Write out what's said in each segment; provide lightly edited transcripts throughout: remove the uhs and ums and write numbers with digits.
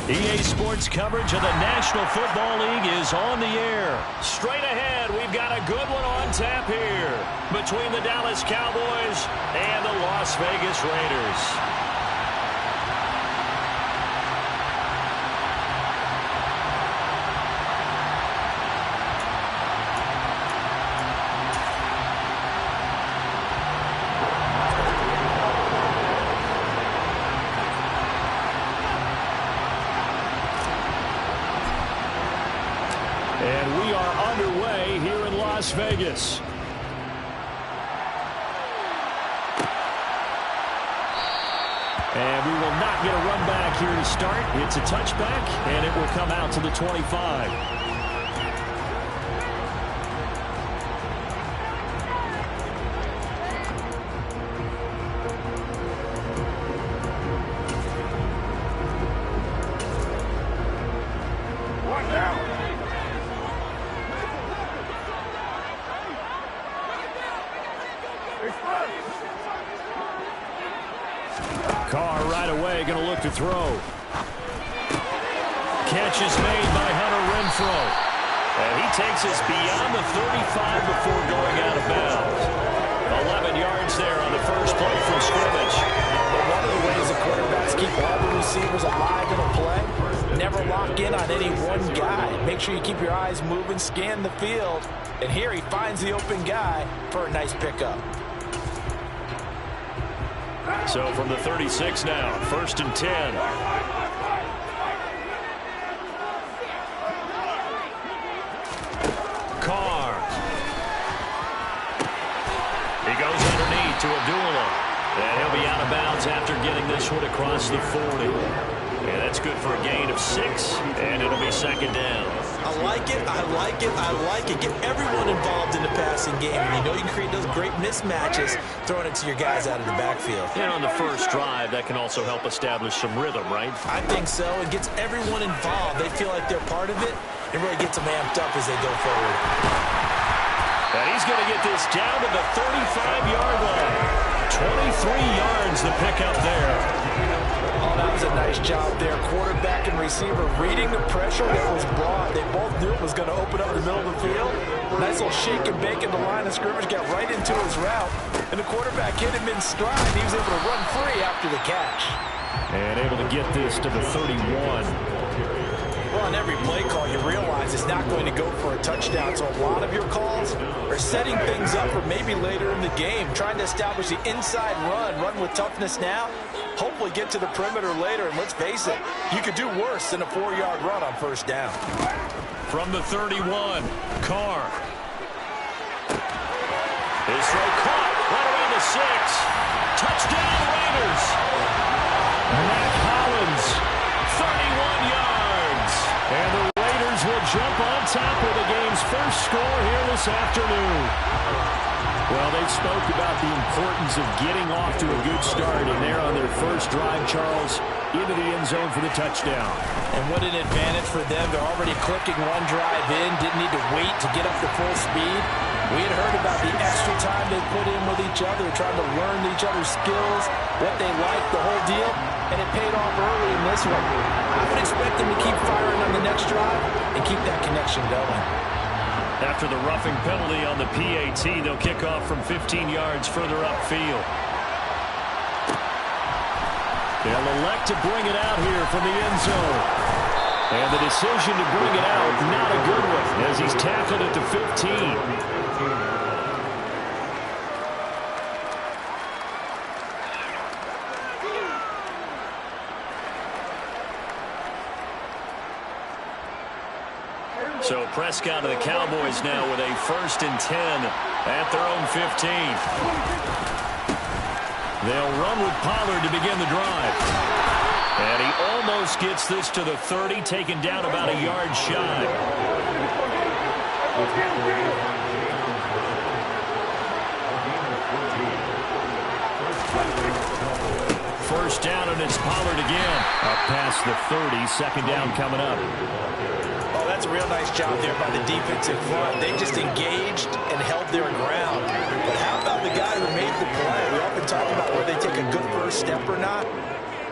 EA Sports coverage of the National Football League is on the air. Straight ahead, we've got a good one on tap here between the Dallas Cowboys and the Las Vegas Raiders. And we are underway here in Las Vegas. And we will not get a run back here to start. It's a touchback, and it will come out to the 25. Carr right away going to look to throw. Catch is made by Hunter Renfrow. And he takes us beyond the 35 before going out of bounds. 11 yards there on the first play from scrimmage. But one of the ways the quarterbacks keep all the receivers alive in a play, never lock in on any one guy. Make sure you keep your eyes moving, scan the field. And here he finds the open guy for a nice pickup. So from the 36 now, 1st and 10. Carr. He goes underneath to Abdullah. And he'll be out of bounds after getting this one across the 40. And that's good for a gain of 6, and it'll be 2nd down. I like it, I like it, I like it. Get everyone involved in the passing game. And you know you can create those great mismatches throwing it to your guys out of the backfield. And on the first drive, that can also help establish some rhythm, right? I think so. It gets everyone involved. They feel like they're part of it. It really gets them amped up as they go forward. And he's going to get this down to the 35-yard line. 23 yards the pickup there. Oh, that was a nice job there. Quarterback and receiver reading the pressure that was brought. They both knew it was going to open up the middle of the field. Nice little shake and bake in the line of scrimmage. Got right into his route. And the quarterback hit him in stride. He was able to run free after the catch. And able to get this to the 31. Well, on every play call, you realize it's not going to go for a touchdown. So a lot of your calls are setting things up for maybe later in the game, trying to establish the inside run with toughness now, hopefully get to the perimeter later. And let's face it, you could do worse than a 4-yard run on 1st down. From the 31, Carr. His throw caught right around the 6. Touchdown, Raiders. Matt Collins, 31 yards. And the Raiders will jump on top of the game's first score here this afternoon. Well, they spoke about the importance of getting off to a good start, and they're on their first drive, Charles, into the end zone for the touchdown. And what an advantage for them. They're already clicking one drive in, didn't need to wait to get up to full speed. We had heard about the extra time they put in with each other, trying to learn each other's skills, what they like, the whole deal, and it paid off early in this one. I would expect them to keep firing on the next drive and keep that connection going. After the roughing penalty on the PAT, they'll kick off from 15 yards further upfield. They'll elect to bring it out here from the end zone. And the decision to bring it out, not a good one, as he's tackled at the 15. So Prescott of the Cowboys now with a 1st and 10 at their own 15. They'll run with Pollard to begin the drive. And he almost gets this to the 30, taken down about a yard shy. First down, and it's Pollard again. Up past the 30, 2nd down coming up. Oh, that's a real nice job there by the defensive front. They just engaged and held their ground. But how about the guy who made the play? We often talk about whether they take a good first step or not.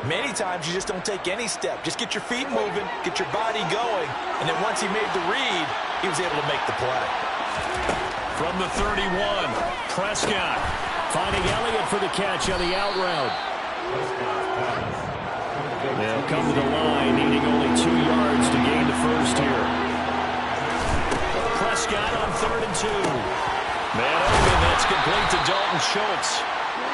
Many times you just don't take any step. Just get your feet moving, get your body going, and then once he made the read, he was able to make the play. From the 31, Prescott finding Elliott for the catch on the out route. They'll come to the line, needing only 2 yards to gain the first here. Prescott on 3rd and 2. Man open, that's complete to Dalton Schultz.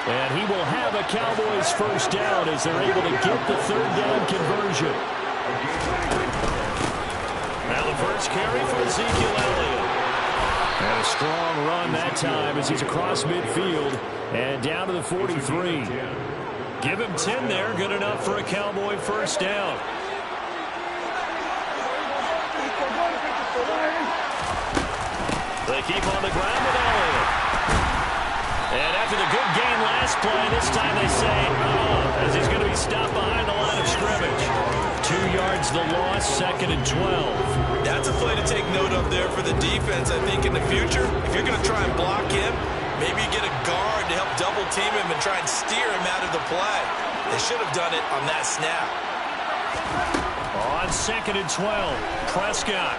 And he will have a Cowboys first down as they're able to get the 3rd down conversion. Now the first carry for Ezekiel Elliott. And a strong run that time as he's across midfield and down to the 43. Give him 10 there, good enough for a Cowboy first down. They keep on the ground with Elliott. And after the good game last play, this time they say, as he's going to be stopped behind the line of scrimmage. 2 yards the loss, 2nd and 12. That's a play to take note of there for the defense. I think in the future, if you're going to try and block him, maybe you get a guard to help double team him and try and steer him out of the play. They should have done it on that snap. On 2nd and 12, Prescott.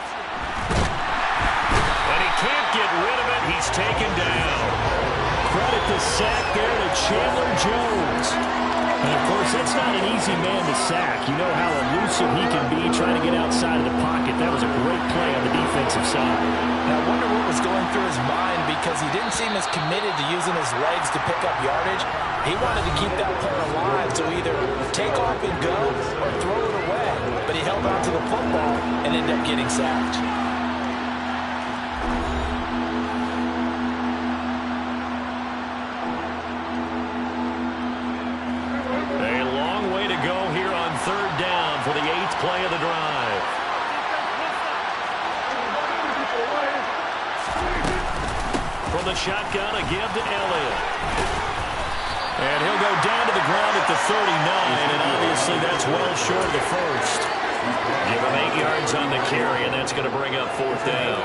And he can't get rid of it. He's taken down. Credit the sack there to Chandler Jones. And, of course, that's not an easy man to sack. You know how elusive he can be trying to get outside of the pocket. That was a great play on the defensive side. Now, I wonder what was going through his mind because he didn't seem as committed to using his legs to pick up yardage. He wanted to keep that play alive to either take off and go or throw it away. But he held on to the football and ended up getting sacked. For the 8th play of the drive. From the shotgun, a give to Elliott. And he'll go down to the ground at the 39, and obviously that's well short of the first. Give him 8 yards on the carry, and that's going to bring up 4th down.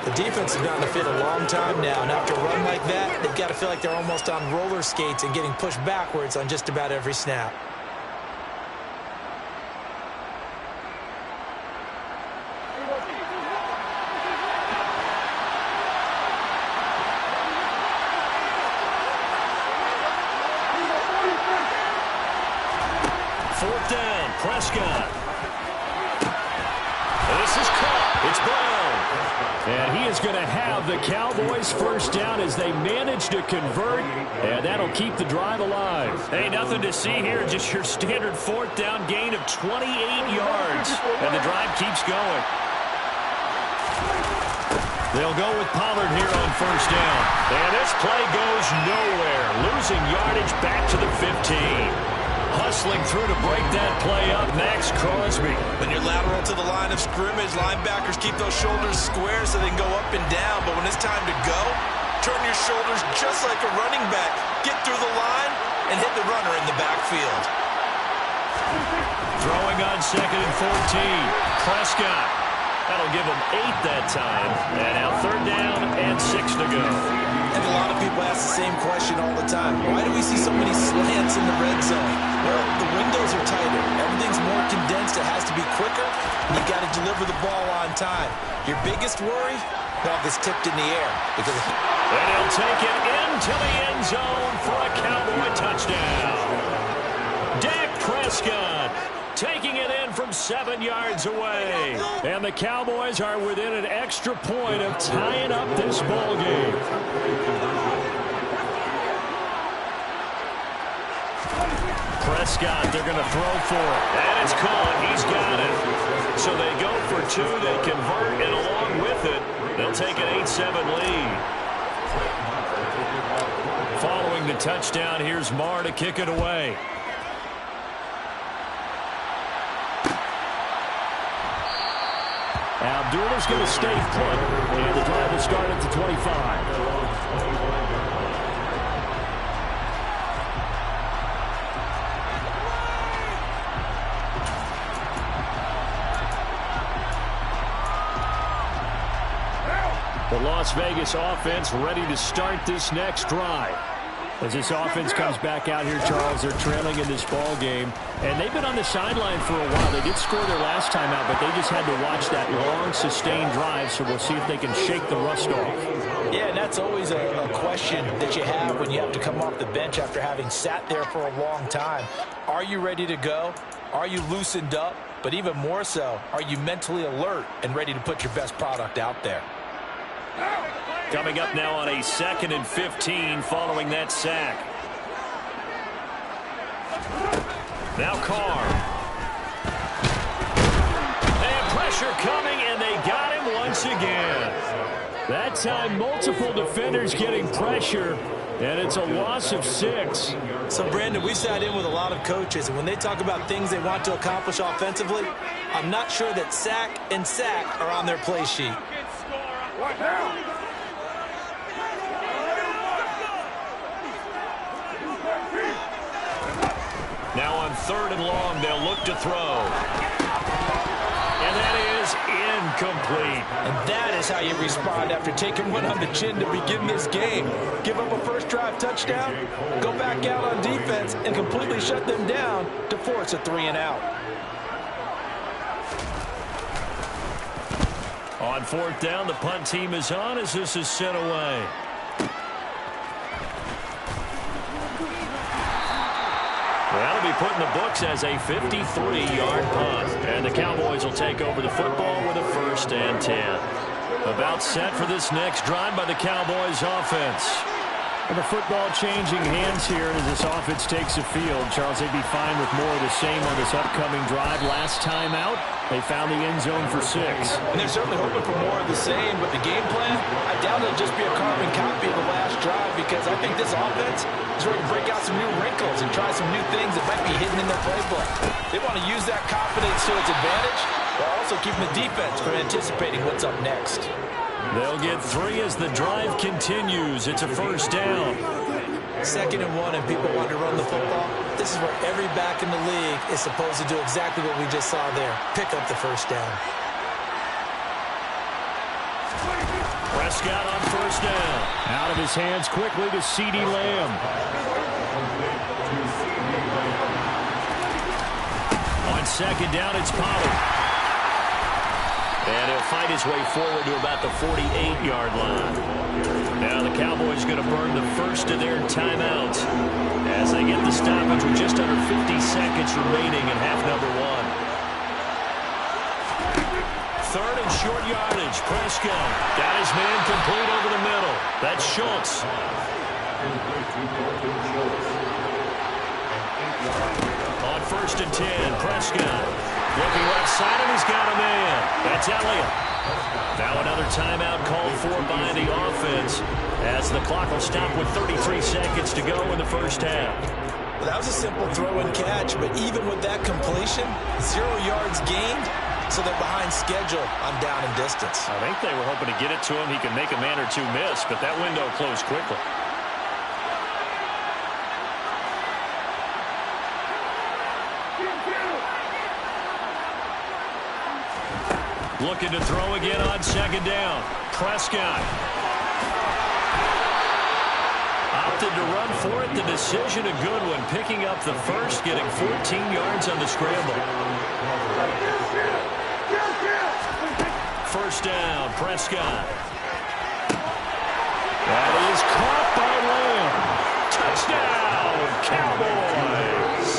The defense has gotten to fit a long time now, and after a run like that, they've got to feel like they're almost on roller skates and getting pushed backwards on just about every snap. Prescott. This is caught. It's Brown. And he is going to have the Cowboys first down as they manage to convert. And that'll keep the drive alive. Hey, nothing to see here. Just your standard 4th down gain of 28 yards. And the drive keeps going. They'll go with Pollard here on first down. And this play goes nowhere. Losing yardage back to the 15. Hustling through to break that play up, Max Crosby. When you're lateral to the line of scrimmage, linebackers keep those shoulders square so they can go up and down. But when it's time to go, turn your shoulders just like a running back. Get through the line and hit the runner in the backfield. Throwing on 2nd and 14. Prescott. That'll give him 8 that time. And now 3rd down and 6 to go. And a lot of people ask the same question all the time. Why do we see so many slants in the red zone? Well, the windows are tighter. Everything's more condensed. It has to be quicker. And you got to deliver the ball on time. Your biggest worry? Ball gets tipped in the air. And he'll take it into the end zone for a Cowboy touchdown. Dak Prescott taking it in from 7 yards away. And the Cowboys are within an extra point of tying up this ball game. Prescott, they're going to throw for it. And it's caught. He's got it. So they go for 2. They convert, and along with it, they'll take an 8-7 lead. Following the touchdown, here's Marr to kick it away. Abdullah's going to stay put, and the drive will start at the 25. The Las Vegas offense ready to start this next drive. As this offense comes back out here, Charles, they're trailing in this ball game, and they've been on the sideline for a while. They did score their last time out, but they just had to watch that long, sustained drive, so we'll see if they can shake the rust off. Yeah, and that's always a question that you have when you have to come off the bench after having sat there for a long time. Are you ready to go? Are you loosened up? But even more so, are you mentally alert and ready to put your best product out there? Coming up now on a 2nd and 15 following that sack. Now Carr. And pressure coming, and they got him once again. That time, multiple defenders getting pressure, and it's a loss of 6. So, Brandon, we sat in with a lot of coaches, and when they talk about things they want to accomplish offensively, I'm not sure that sack and sack are on their play sheet. Now on 3rd and long, they'll look to throw. And that is incomplete. And that is how you respond after taking one on the chin to begin this game. Give up a first drive touchdown, go back out on defense, and completely shut them down to force a 3-and-out. On 4th down, the punt team is on as this is sent away. That'll be put in the books as a 53-yard punt. And the Cowboys will take over the football with a 1st and 10. About set for this next drive by the Cowboys offense. And the football changing hands here as this offense takes the field. Charles, they'd be fine with more of the same on this upcoming drive. Last time out, they found the end zone for 6. And they're certainly hoping for more of the same, but the game plan, I doubt it'll just be a carbon copy of the last drive, because I think this offense is ready to break out some new wrinkles and try some new things that might be hidden in their playbook. They want to use that confidence to its advantage, while also keeping the defense from anticipating what's up next. They'll get 3 as the drive continues. It's a 1st down. 2nd and 1, and people want to run the football. This is where every back in the league is supposed to do exactly what we just saw there. Pick up the 1st down. Prescott on 1st down. Out of his hands quickly to CeeDee Lamb. On 2nd down, it's Pollard. And he'll fight his way forward to about the 48-yard line. Now the Cowboys going to burn the first of their timeouts as they get the stoppage with just under 50 seconds remaining in half number 1. 3rd and short yardage. Prescott got his man complete over the middle. That's Schultz. On 1st and 10, Prescott. Looking left side, and he's got a man. That's Elliott. Now another timeout called for by the offense as the clock will stop with 33 seconds to go in the 1st half. Well, that was a simple throw and catch, but even with that completion, 0 yards gained, so they're behind schedule on down and distance. I think they were hoping to get it to him. He could make a man or two miss, but that window closed quickly. Looking to throw again on 2nd down. Prescott. Opted to run for it. The decision a good one. Picking up the 1st, getting 14 yards on the scramble. 1st down, Prescott. That is caught by Lamb. Touchdown, Cowboys.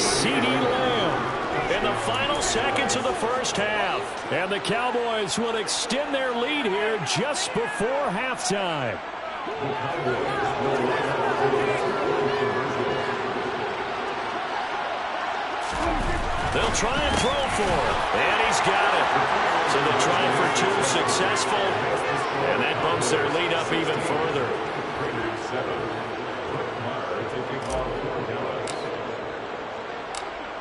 CeeDee Lamb in the final seconds of the 1st half. And the Cowboys will extend their lead here just before halftime. They'll try and throw for it. And he's got it. So they try for 2, successful. And that bumps their lead up even further.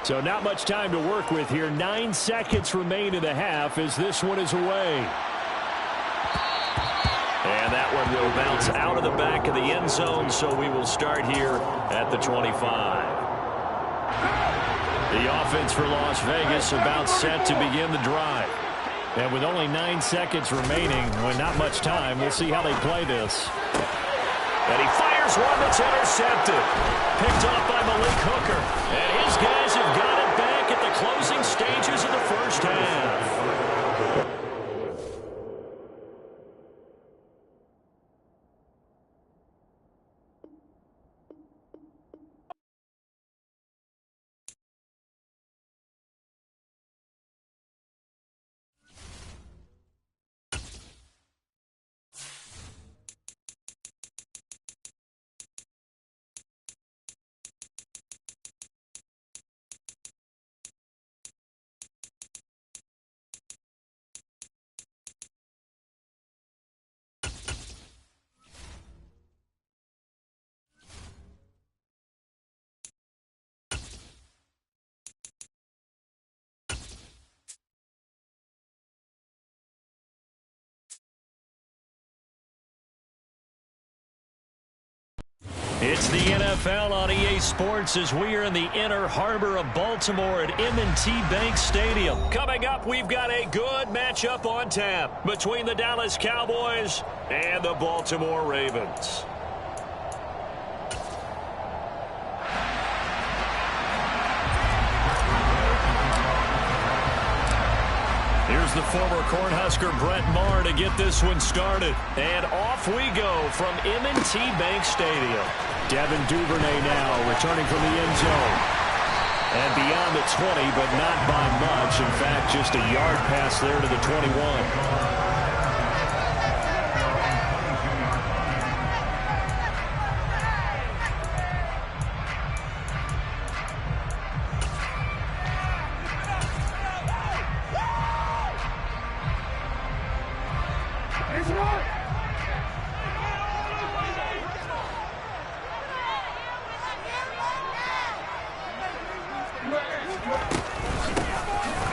So not much time to work with here. 9 seconds remain in the half as this one is away. And that one will bounce out of the back of the end zone, so we will start here at the 25. The offense for Las Vegas about set to begin the drive. And with only 9 seconds remaining, with not much time, we'll see how they play this. And he fires Here's one that's intercepted. Picked off by Malik Hooker. And his guys have got it back at the closing stages of the first half. It's the NFL on EA Sports as we are in the inner harbor of Baltimore at M&T Bank Stadium. Coming up, we've got a good matchup on tap between the Dallas Cowboys and the Baltimore Ravens. Here's the former Cornhusker Brett Maher to get this one started. And off we go from M&T Bank Stadium. Devin Duvernay now returning from the end zone. And beyond the 20, but not by much. In fact, just a yard pass there to the 21.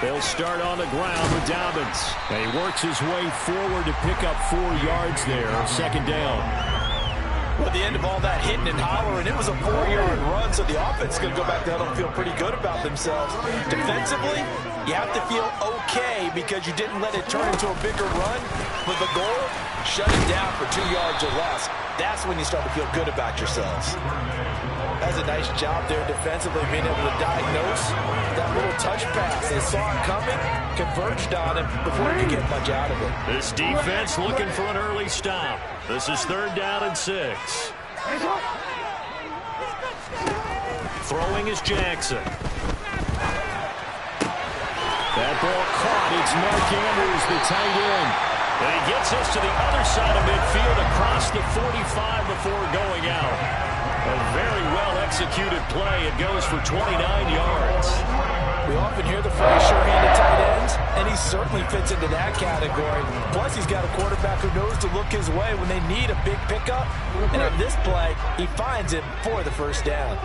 They'll start on the ground with Dobbins. And he works his way forward to pick up 4 yards there. Second down. Well, at the end of all that hitting and hollering, it was a 4-yard run, so the offense is going to go back down and feel pretty good about themselves. Defensively, you have to feel okay because you didn't let it turn into a bigger run. But the goal, shut it down for 2 yards or less. That's when you start to feel good about yourselves. That's a nice job there defensively, being able to diagnose that little touch pass. They saw it coming, converged on him before he could get much out of it. This defense looking for an early stop. This is 3rd down and 6. Throwing is Jackson. That ball caught. It's Mark Andrews, the tight end. And he gets us to the other side of midfield across the 45 before going out. A very well-executed play. It goes for 29 yards. We often hear the phrase sure-handed tight ends, and he certainly fits into that category. Plus, he's got a quarterback who knows to look his way when they need a big pickup. And on this play, he finds it for the first down.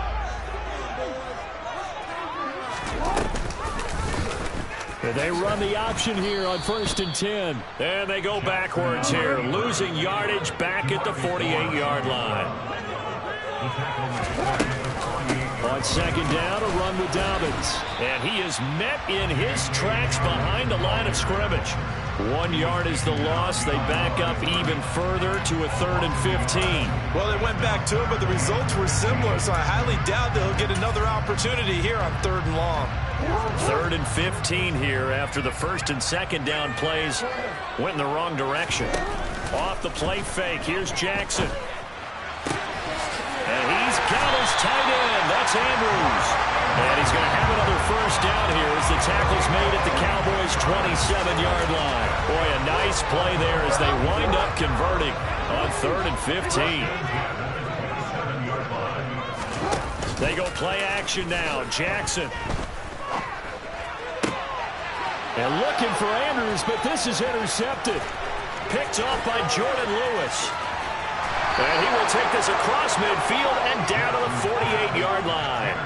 They run the option here on 1st and 10. And they go backwards here, losing yardage back at the 48-yard line. On 2nd down, a run with Dobbins. And he is met in his tracks behind the line of scrimmage. 1 yard is the loss. They back up even further to a 3rd and 15. Well, they went back to it, but the results were similar, so I highly doubt that he'll get another opportunity here on 3rd and long. 3rd and 15 here after the 1st and 2nd down plays went in the wrong direction. Off the play fake, here's Jackson. And he's got his tight end. That's Andrews. And he's going to have another first down here as the tackle's made at the Cowboys' 27-yard line. Boy, a nice play there as they wind up converting on 3rd and 15. They go play action now. Jackson. And looking for Andrews, but this is intercepted. Picked off by Jordan Lewis. And he will take this across midfield and down to the 48-yard line.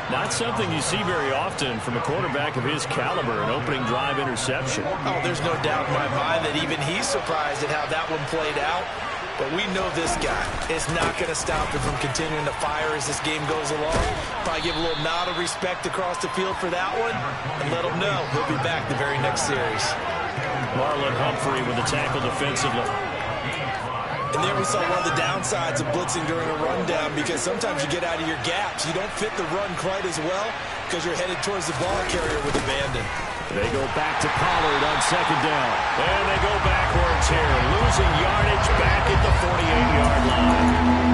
Not something you see very often from a quarterback of his caliber, an opening drive interception. Oh, there's no doubt in my mind that even he's surprised at how that one played out. But we know this guy is not going to stop him from continuing to fire as this game goes along. Probably give a little nod of respect across the field for that one and let him know he'll be back the very next series. Marlon Humphrey with the tackle defensively. And there we saw one of the downsides of blitzing during a rundown, because sometimes you get out of your gaps. You don't fit the run quite as well because you're headed towards the ball carrier with abandon. They go back to Pollard on second down. And they go backwards here, losing yardage back at the 48-yard line.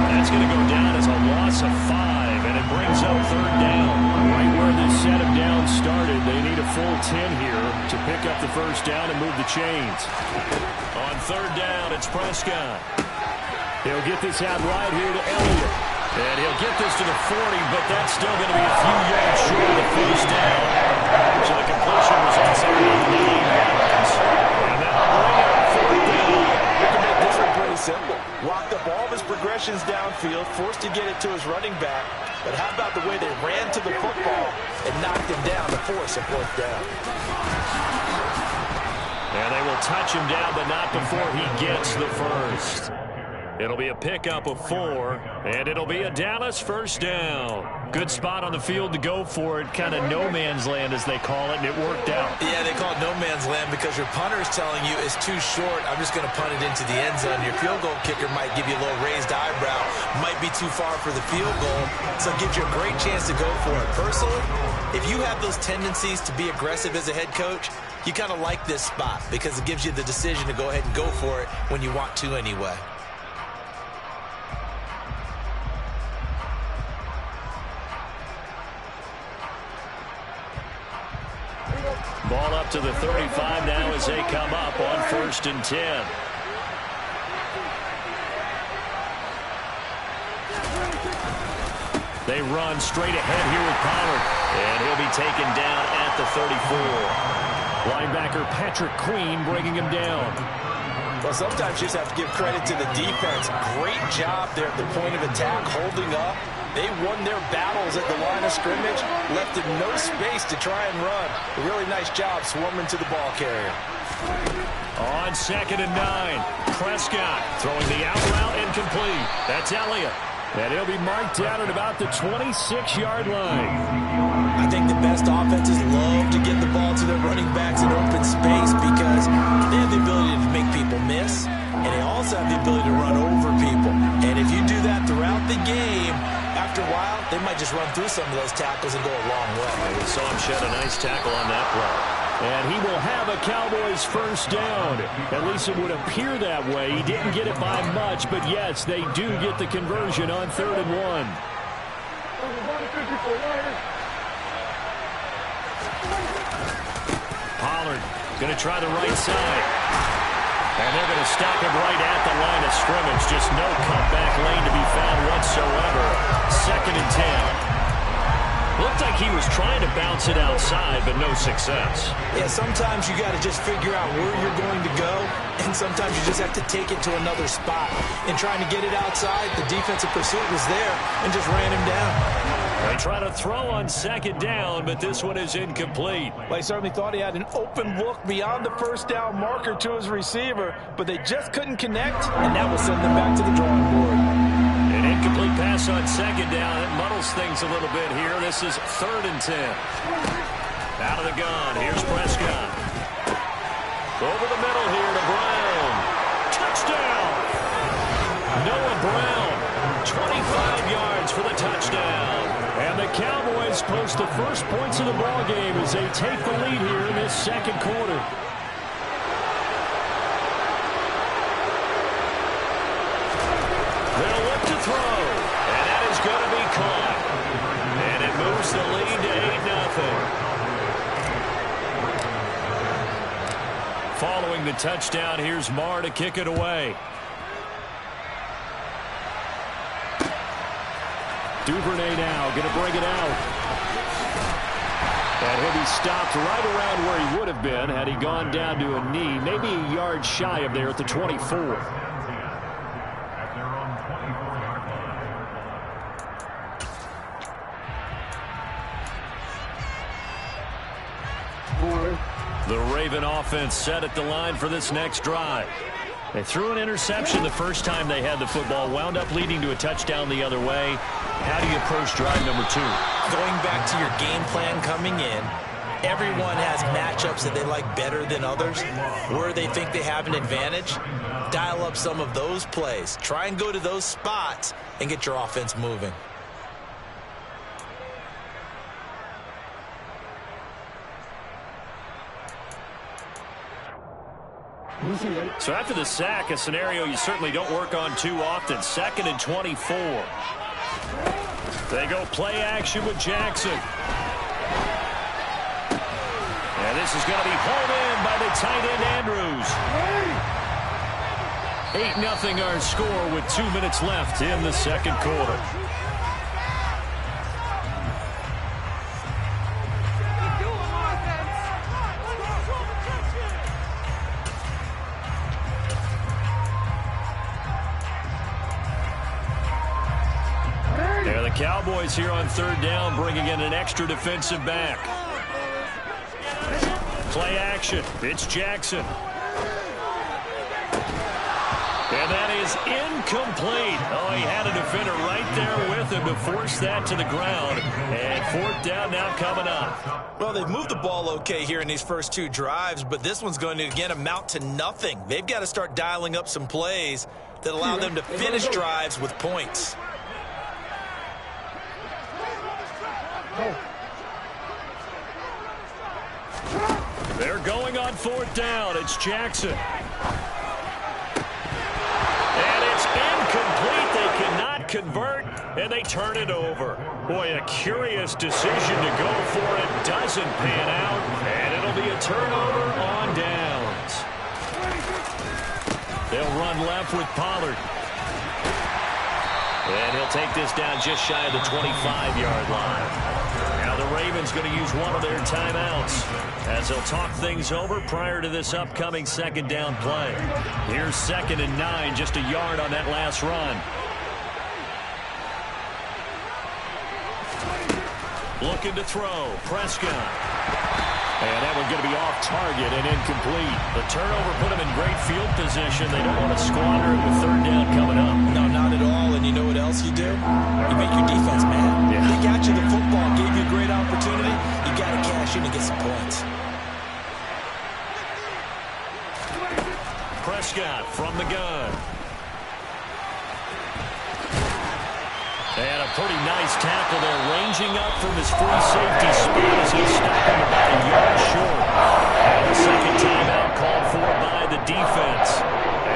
That's going to go down as a loss of 5, and it brings up third down. Right where this set of downs started, they need a full 10 here to pick up the first down and move the chains. On third down, it's Prescott. He'll get this out right here to Elliott. And he'll get this to the 40, but that's still going to be a few yards short of the first down. So the completion was outside of 9 yards. And that'll bring up fourth down. You can make this one pretty simple. Walked up all of his progressions downfield, forced to get it to his running back. But how about the way they ran to the football and knocked him down to force a fourth down? And they will touch him down, but not before he gets the first. It'll be a pickup of 4, and it'll be a Dallas first down. Good spot on the field to go for it, kind of no man's land as they call it, and it worked out. Yeah, they call it no man's land because your punter is telling you it's too short. I'm just going to punt it into the end zone. Your field goal kicker might give you a little raised eyebrow, might be too far for the field goal, so it gives you a great chance to go for it. Personally, if you have those tendencies to be aggressive as a head coach, you kind of like this spot because it gives you the decision to go ahead and go for it when you want to anyway. Ball up to the 35 now as they come up on 1st and 10. They run straight ahead here with Pollard. And he'll be taken down at the 34. Linebacker Patrick Queen bringing him down. Well, sometimes you just have to give credit to the defense. Great job there at the point of attack, holding up. They won their battles at the line of scrimmage, left them no space to try and run. A really nice job swarming to the ball carrier. On 2nd and 9, Prescott throwing the out route incomplete. That's Elliott. And he'll be marked down at about the 26-yard line. I think the best offenses love to get the ball to their running backs in open space because they have the ability to make people miss, and they also have the ability to run over people. And if you do that throughout the game, after a while, they might just run through some of those tackles and go a long way. We saw him shed a nice tackle on that play. And he will have a Cowboys first down. At least it would appear that way. He didn't get it by much, but yes, they do get the conversion on 3rd and 1. Pollard going to try the right side. And they're going to stop him right at the line of scrimmage. Just no cutback lane to be found whatsoever. 2nd and 10. Looked like he was trying to bounce it outside, but no success. Yeah, sometimes you got to just figure out where you're going to go, and sometimes you just have to take it to another spot. In trying to get it outside, the defensive pursuit was there and just ran him down. They try to throw on 2nd down, but this one is incomplete. Well, he certainly thought he had an open look beyond the first down marker to his receiver, but they just couldn't connect, and that will send them back to the drawing board. An incomplete pass on 2nd down. It muddles things a little bit here. This is 3rd and 10. Out of the gun. Here's Prescott. Over the middle here to Brown. Touchdown! Noah Brown. 25 yards for the touchdown. And the Cowboys post the first points of the ballgame as they take the lead here in this 2nd quarter. They'll look to throw, and that is going to be caught. And it moves the lead to 8-0. Following the touchdown, here's Marr to kick it away. Duvernay now going to bring it out. And he'll be stopped right around where he would have been had he gone down to a knee, maybe a yard shy of there at the 24. The Raven offense set at the line for this next drive. They threw an interception the first time they had the football, wound up leading to a touchdown the other way. How do you approach drive number 2? Going back to your game plan coming in, Everyone has matchups that they like better than others. Where they think they have an advantage, dial up some of those plays. Try and go to those spots and get your offense moving. So after the sack, a scenario you certainly don't work on too often. 2nd and 24. They go play action with Jackson. And this is going to be pulled in by the tight end Andrews. 8-0 our score with 2 minutes left in the second quarter. Cowboys here on 3rd down, bringing in an extra defensive back. Play action. It's Jackson. And that is incomplete. Oh, he had a defender right there with him to force that to the ground. And 4th down now coming up. Well, they've moved the ball okay here in these first 2 drives, but this one's going to, again, amount to nothing. They've got to start dialing up some plays that allow them to finish drives with points. They're going on 4th down. It's Jackson. And it's incomplete. They cannot convert, and they turn it over. Boy, a curious decision to go for it. Doesn't pan out, and it'll be a turnover on downs. They'll run left with Pollard. And he'll take this down just shy of the 25-yard line. Now the Ravens going to use one of their timeouts as they'll talk things over prior to this upcoming 2nd down play. Here's 2nd and 9, just a yard on that last run. Looking to throw. Prescott. And that one's going to be off target and incomplete. The turnover put them in great field position. They don't want to squander it with 3rd down coming up. No, not at all. And you know what else you do? You make your defense mad. Yeah. They got you the football, gave you a great opportunity. You got to cash in and get some points. Prescott from the gun. And a pretty nice tackle there, ranging up from his free safety spot as he's stopping about a yard short. And the 2nd timeout called for by the defense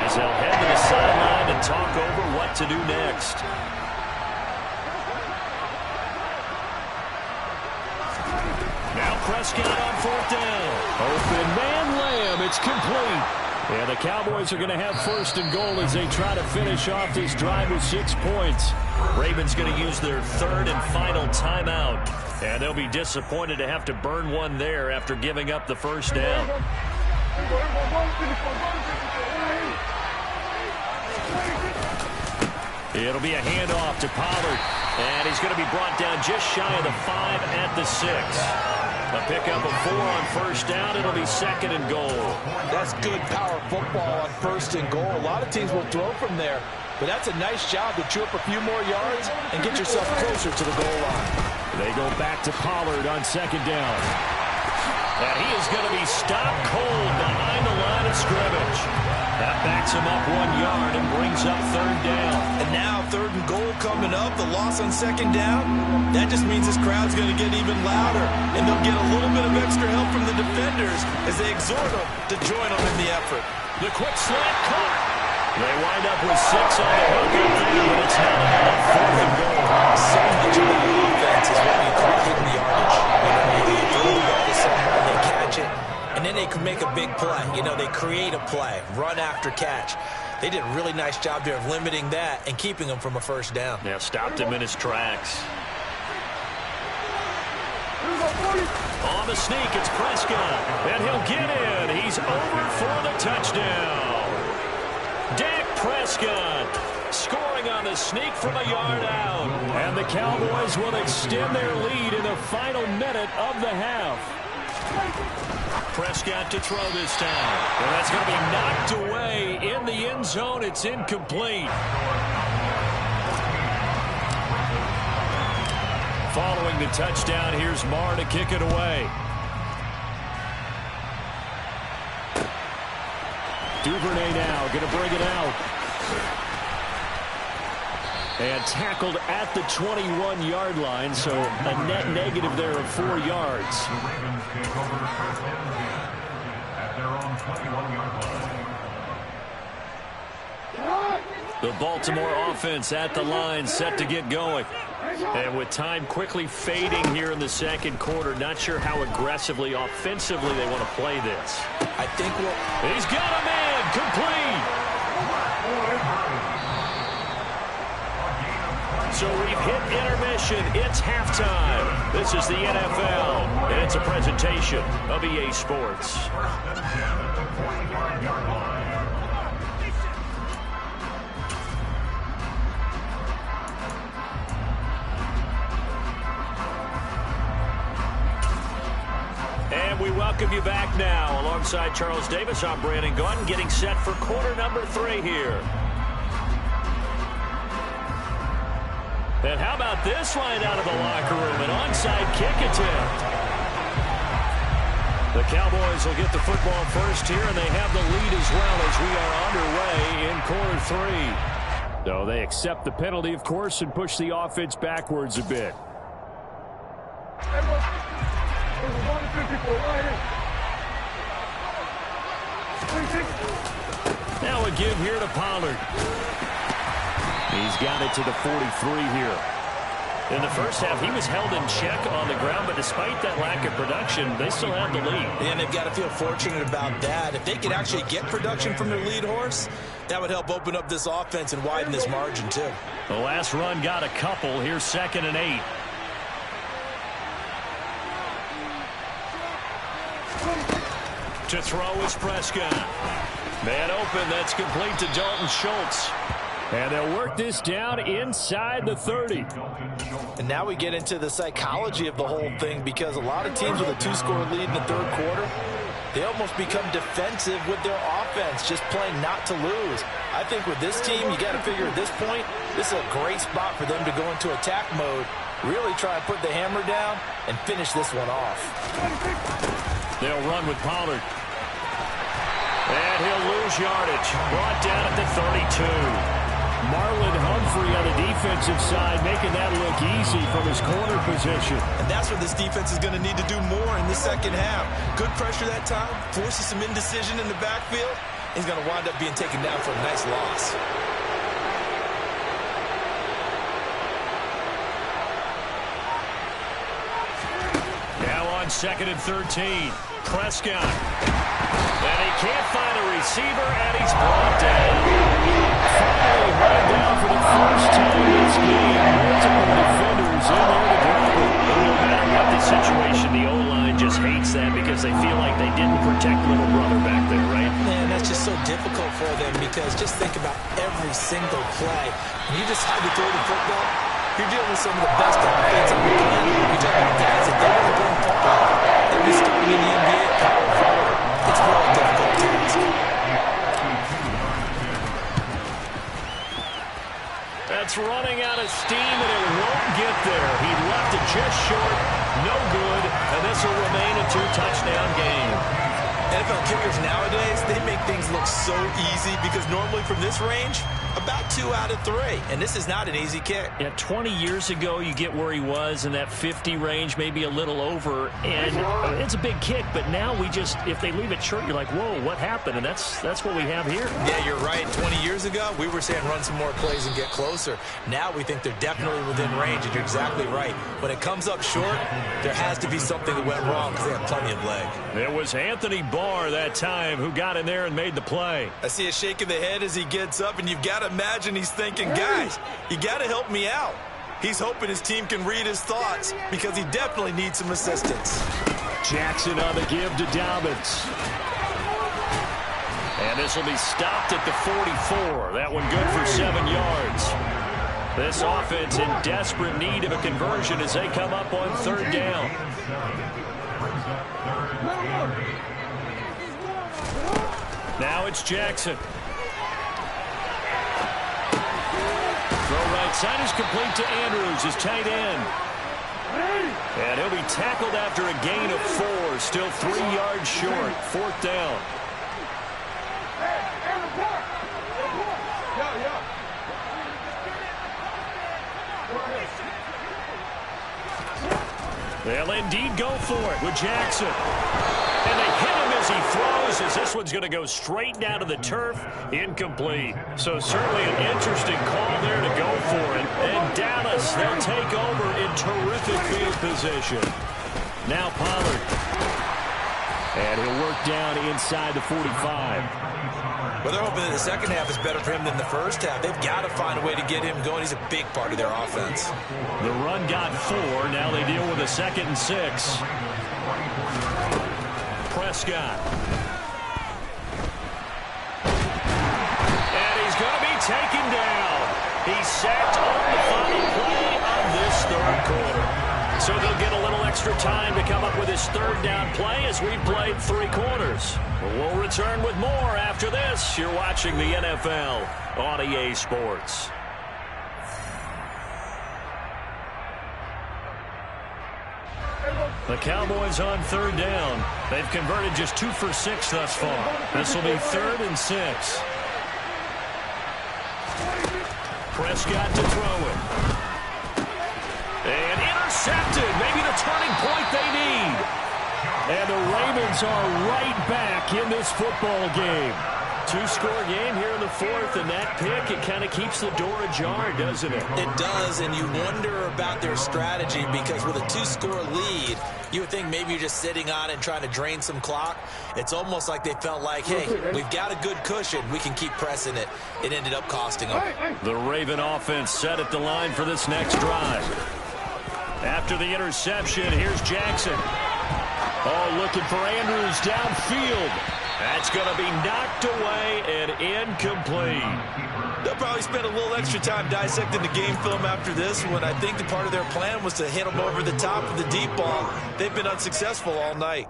as they'll head to the sideline and talk over what to do next. Now Prescott on 4th down. Open man Lamb, it's complete. And the Cowboys are going to have 1st and goal as they try to finish off this drive with 6 points. Ravens going to use their 3rd and final timeout. And they'll be disappointed to have to burn one there after giving up the 1st down. It'll be a handoff to Pollard. And he's going to be brought down just shy of the 5 at the 6. A pickup of 4 on 1st down. It'll be 2nd and goal. That's good power football on 1st and goal. A lot of teams will throw from there, but that's a nice job to chew up a few more yards and get yourself closer to the goal line. They go back to Pollard on 2nd down. And he is going to be stopped cold behind the line of scrimmage. That backs him up 1 yard and brings up 3rd down. And now 3rd and goal coming up. The loss on 2nd down. That just means this crowd's going to get even louder. And they'll get a little bit of extra help from the defenders as they exhort them to join them in the effort. The quick slant caught. They wind up with 6 on the hook up there, but it's not enough. 4th and goal. So much of that offense is what you call hitting the yardage. You throw the ball to someone, they catch it, and then they can make a big play. They create a play, run after catch. They did a really nice job there of limiting that and keeping them from a 1st down. Yeah, stopped him in his tracks. On the sneak, it's Prescott, and he'll get in. He's over for the touchdown. Dak Prescott scoring on the sneak from a yard out. And the Cowboys will extend their lead in the final minute of the half. Prescott to throw this time. And that's going to be knocked away in the end zone. It's incomplete. Following the touchdown, here's Marr to kick it away. Duvernay now going to bring it out. And tackled at the 21-yard line, so a net negative there of 4 yards. The Ravens take over first and 10 at their own 21-yard line. The Baltimore offense at the line, set to get going. And with time quickly fading here in the second quarter, not sure how aggressively, offensively they want to play this. I think he's got a man, complete. So we've hit intermission. It's halftime. This is the NFL, and it's a presentation of EA Sports. And we welcome you back now. Alongside Charles Davis, I'm Brandon Gaudin, getting set for quarter number 3 here. And how about this line out of the locker room? An onside kick attempt. The Cowboys will get the football first here, and they have the lead as well as we are underway in quarter 3. So they accept the penalty, of course, and push the offense backwards a bit. Now a give here to Pollard. He's got it to the 43 here. In the first half, he was held in check on the ground, but despite that lack of production, they still have the lead. And they've got to feel fortunate about that. If they could actually get production from their lead horse, that would help open up this offense and widen this margin, too. The last run got a couple. Here's 2nd and 8. To throw is Prescott. Man open, that's complete to Dalton Schultz. And they'll work this down inside the 30. And now we get into the psychology of the whole thing, because a lot of teams with a 2-score lead in the third quarter, they almost become defensive with their offense, just playing not to lose. I think with this team, you got to figure at this point, this is a great spot for them to go into attack mode, really try and put the hammer down and finish this one off. They'll run with Pollard. And he'll lose yardage. Brought down at the 32. Marlon Humphrey on the defensive side, making that look easy from his corner position. And that's what this defense is going to need to do more in the second half. Good pressure that time, forces some indecision in the backfield. He's going to wind up being taken down for a nice loss. Now on 2nd and 13, Prescott. And he can't find a receiver, and he's brought down. Finally run down for the first time this game. Multiple defenders in there to grab him. No matter what the situation, the O-line just hates that because they feel like they didn't protect little brother back there, right? Man, that's just so difficult for them, because just think about every single play. When you decide to throw the football, you're dealing with some of the best offense on the planet. You talk about guys that don't want to play football. They'll be starting in the NBA at power forward. It's a very difficult task. That's running out of steam, and it won't get there. He left it just short, no good, and this will remain a 2-touchdown game. NFL kickers nowadays, they make things look so easy, because normally from this range, about 2 out of 3, and this is not an easy kick. Yeah, 20 years ago, you get where he was in that 50 range, maybe a little over, and it's a big kick, but now we just, if they leave it short, you're like, whoa, what happened? And that's what we have here. Yeah, you're right. 20 years ago, we were saying run some more plays and get closer. Now we think they're definitely within range, and you're exactly right. When it comes up short, there has to be something that went wrong, because they have plenty of leg. It was Anthony Barr that time who got in there and made the play. I see a shake of the head as he gets up, and you've got to imagine he's thinking, guys, you got to help me out. He's hoping his team can read his thoughts, because he definitely needs some assistance. Jackson on the give to Dobbins. And this will be stopped at the 44. That one good for 7 yards. This offense in desperate need of a conversion as they come up on 3rd down. Now it's Jackson. Throw right side is complete to Andrews, his tight end. And he'll be tackled after a gain of 4. Still 3 yards short. 4th down. They'll indeed go for it with Jackson. And they hit him as he throws, as this one's going to go straight down to the turf. Incomplete. So certainly an interesting call there to go for it. And Dallas, they'll take over in terrific field position. Now Pollard. And he'll work down inside the 45. Well, they're hoping that the second half is better for him than the first half. They've got to find a way to get him going. He's a big part of their offense. The run got 4. Now they deal with a 2nd and 6. Prescott. And he's going to be taken down. He's sacked on the final play of this third quarter. So they'll get a little extra time to come up with his third down play as we played 3 quarters. We'll return with more after this. You're watching the NFL on EA Sports. The Cowboys on 3rd down. They've converted just 2 for 6 thus far. This will be 3rd and 6. Prescott to throw it. And intercepted. Maybe the turning point they need. And the Ravens are right back in this football game. 2-score game here in the 4th, and that pick, it kind of keeps the door ajar, doesn't it? It does, and you wonder about their strategy because with a 2-score lead, you would think maybe you're just sitting on it and trying to drain some clock. It's almost like they felt like, hey, we've got a good cushion. We can keep pressing it. It ended up costing them. The Raven offense set at the line for this next drive. After the interception, here's Jackson. Oh, looking for Andrews downfield. That's going to be knocked away and incomplete. They'll probably spend a little extra time dissecting the game film after this one. I think the part of their plan was to hit them over the top of the deep ball. They've been unsuccessful all night.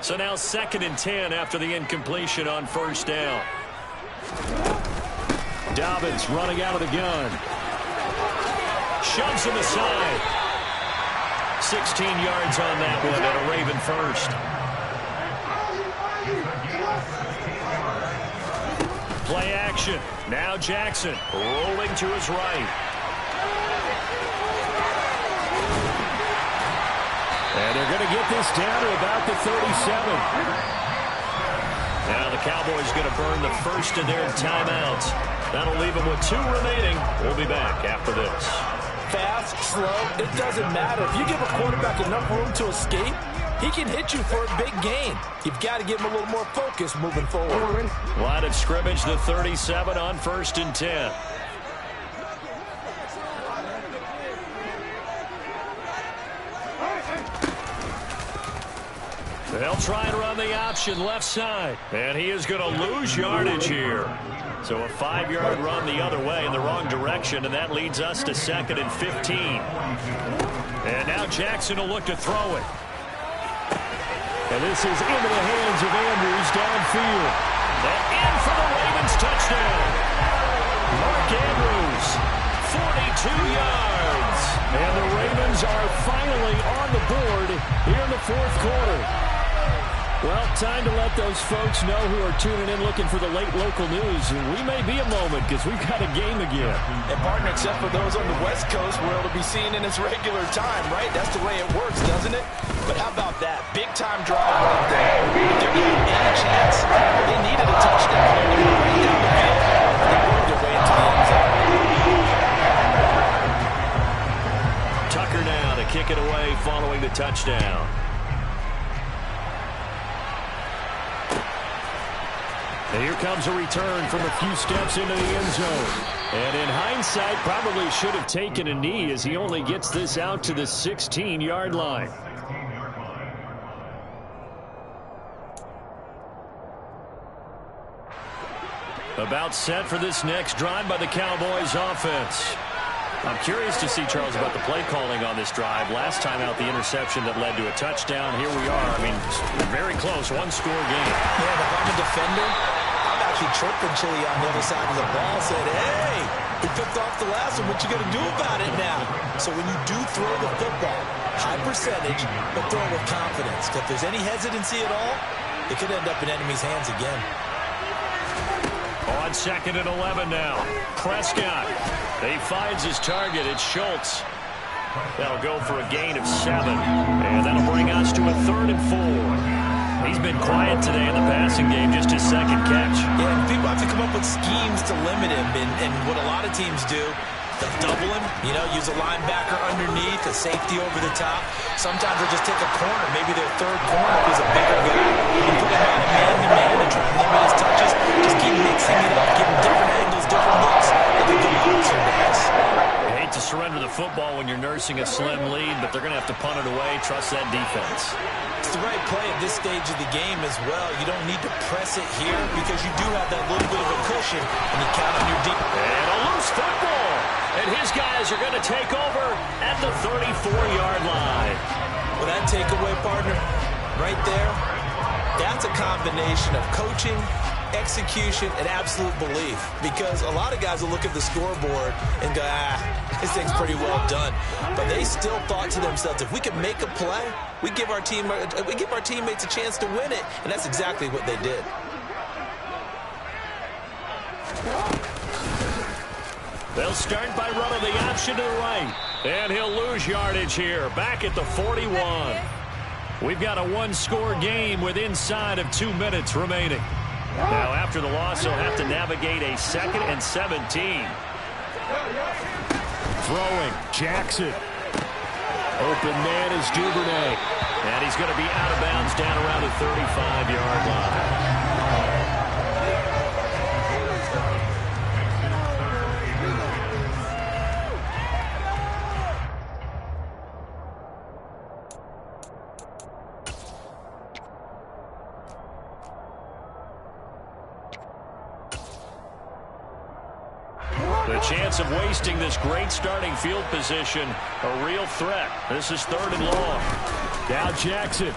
So now 2nd and 10 after the incompletion on 1st down. Dobbins running out of the gun. Shoves him aside. 16 yards on that one and a Raven first. Play action. Now Jackson rolling to his right. And they're going to get this down to about the 37. Now the Cowboys going to burn the first of their timeouts. That'll leave them with 2 remaining. We'll be back after this. Fast, slow, it doesn't matter. If you give a quarterback enough room to escape, he can hit you for a big gain. You've got to give him a little more focus moving forward. Line of scrimmage, the 37 on 1st and 10. They'll try and run the option left side. And he is going to lose yardage here. So a 5-yard run the other way in the wrong direction, and that leads us to 2nd and 15. And now Jackson will look to throw it. And this is into the hands of Andrews downfield. And in for the Ravens touchdown. Mark Andrews, 42 yards. And the Ravens are finally on the board here in the 4th quarter. Well, time to let those folks know who are tuning in looking for the late local news. We may be a moment because we've got a game again. And partner, except for those on the West Coast, where it'll be seen in its regular time, right? That's the way it works, doesn't it? But how about that? Big-time drive right there. If they're going to have any chance, they needed a touchdown. They're going to bring down the field. They worked their way into the end zone. Tucker now to kick it away following the touchdown. And here comes a return from a few steps into the end zone. And in hindsight, probably should have taken a knee as he only gets this out to the 16-yard line. About set for this next drive by the Cowboys offense. I'm curious to see, Charles, about the play calling on this drive. Last time out, the interception that led to a touchdown. Here we are. I mean, very close, 1-score game. Yeah, if I'm a defender, I'm actually chirping Chili on the other side of the ball, saying, hey, we picked off the last one. What you going to do about it now? So when you do throw the football, high percentage, but throw it with confidence. If there's any hesitancy at all, it could end up in enemy's hands again. On 2nd and 11 now. Prescott. He finds his target. It's Schultz. That'll go for a gain of 7. And that'll bring us to a 3rd and 4. He's been quiet today in the passing game, just his second catch. Yeah, and people have to come up with schemes to limit him. And what a lot of teams do, they'll double him, use a linebacker underneath, a safety over the top. Sometimes they'll just take a corner, maybe their third corner who's a bigger guy, and put him on a man-to-man and try to limit his touches. Just keep mixing it up, giving different angles, different looks. Like a good boxer does. You hate to surrender the football when you're nursing a slim lead, but they're going to have to punt it away. Trust that defense. It's the right play at this stage of the game as well. You don't need to press it here because you do have that little bit of a cushion, and you count on your deep. And a loose football. And his guys are going to take over at the 34-yard line. Well, that takeaway, partner, right there, that's a combination of coaching, execution, and absolute belief. Because a lot of guys will look at the scoreboard and go, this thing's pretty well done. But they still thought to themselves, if we can make a play, we give our teammates a chance to win it. And that's exactly what they did. They'll start by running the option to the right. And he'll lose yardage here, back at the 41. We've got a one-score game with inside of 2 minutes remaining. Now, after the loss, he'll have to navigate a 2nd and 17. Throwing, Jackson. Open man is Duvernay. And he's going to be out of bounds down around the 35-yard line. The chance of wasting this great starting field position, a real threat. This is 3rd and long. Now Jackson. And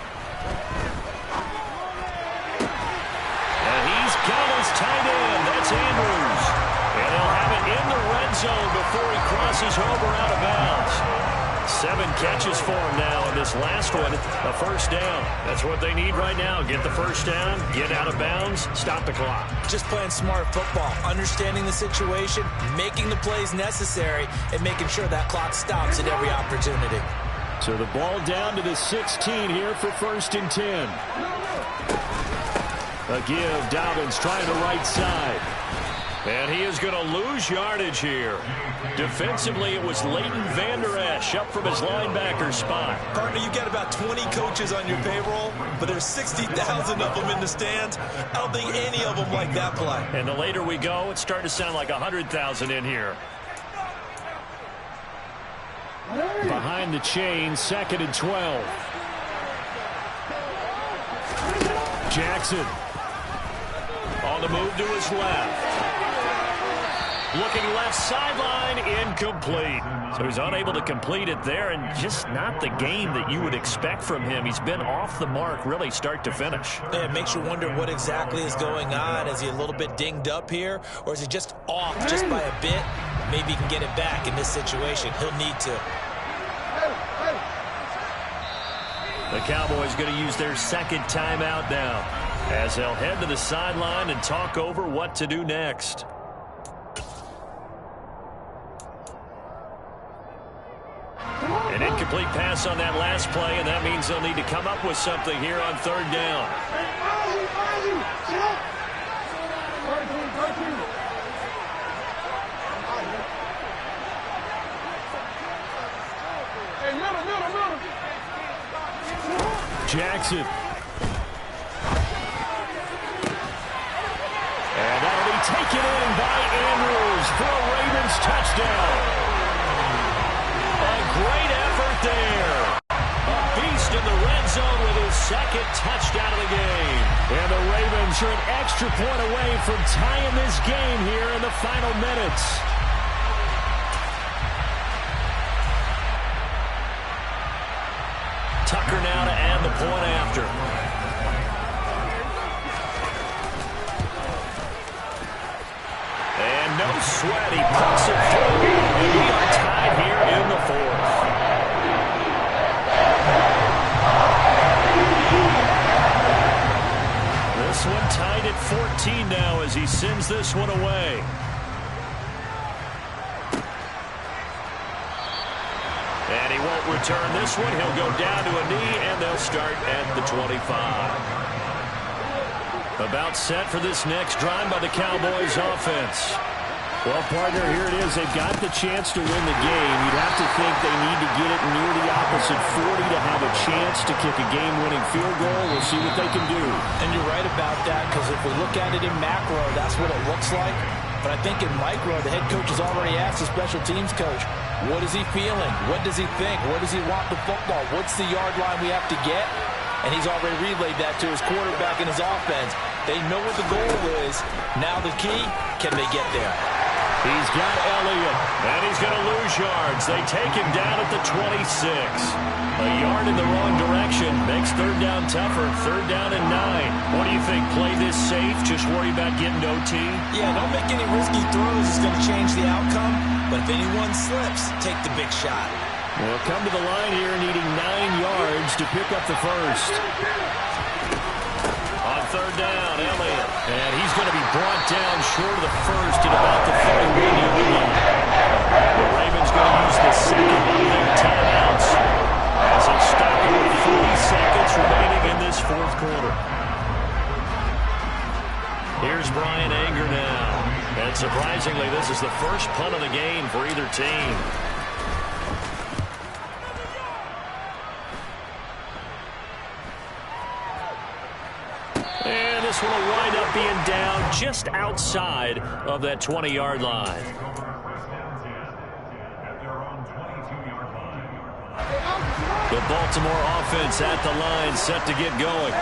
he's got his tight end. That's Andrews. And he'll have it in the red zone before he crosses over out of bounds. 7 catches for him now, and this last one, a first down. That's what they need right now. Get the first down, get out of bounds, stop the clock. Just playing smart football, understanding the situation, making the plays necessary, and making sure that clock stops at every opportunity. So the ball down to the 16 here for 1st and 10. A give, Dobbins trying the right side. And he is going to lose yardage here. Defensively, it was Leighton Vander Esch up from his linebacker spot. Partner, you got about 20 coaches on your payroll, but there's 60,000 of them in the stands. I don't think any of them like that play. And the later we go, it's starting to sound like 100,000 in here. Behind the chain, 2nd and 12. Jackson on the move to his left. Looking left sideline, incomplete. So he's unable to complete it there, and just not the game that you would expect from him. He's been off the mark really start to finish. Yeah, it makes you wonder what exactly is going on. Is he a little bit dinged up here, or is he just off just by a bit? Maybe he can get it back in this situation. He'll need to. The Cowboys going to use their 2nd timeout now, as they'll head to the sideline and talk over what to do next. An incomplete pass on that last play, and that means they'll need to come up with something here on 3rd down. Jackson. And that'll be taken in by Andrews for a Ravens touchdown. A great effort there. A beast in the red zone with his 2nd touchdown of the game. And the Ravens are an extra point away from tying this game here in the final minutes. Tucker now to add the point after. And no sweat, he puts it through. And we are tied here in the 4th. This one tied at 14 now as he sends this one away. And he return this one. He'll go down to a knee, and they'll start at the 25. About set for this next drive by the Cowboys offense. Well, partner, here it is. They've got the chance to win the game. You'd have to think they need to get it near the opposite 40 to have a chance to kick a game-winning field goal. We'll see what they can do. And you're right about that, because if we look at it in macro, that's what it looks like. But I think in micro, the head coach has already asked the special teams coach, what is he feeling? What does he think? Where does he want the football? What's the yard line we have to get? And he's already relayed that to his quarterback and his offense. They know what the goal is. Now the key, can they get there? He's got Elliott, and he's going to lose yards. They take him down at the 26. A yard in the wrong direction makes third down tougher. Third down and 9. What do you think? Play this safe? Just worry about getting OT? Yeah, don't make any risky throws. It's going to change the outcome. But if anyone slips, take the big shot. Well, come to the line here needing 9 yards to pick up the first. On third down, Elliott. And he's going to be brought down short of the first at about the 31-yard line. The Ravens going to use the second of their timeouts as they stop it with 40 seconds remaining in this fourth quarter. Here's Brian Anger now. And surprisingly, this is the first punt of the game for either team. And this one will wind up being down just outside of that 20-yard line. The Baltimore offense at the line, set to get going.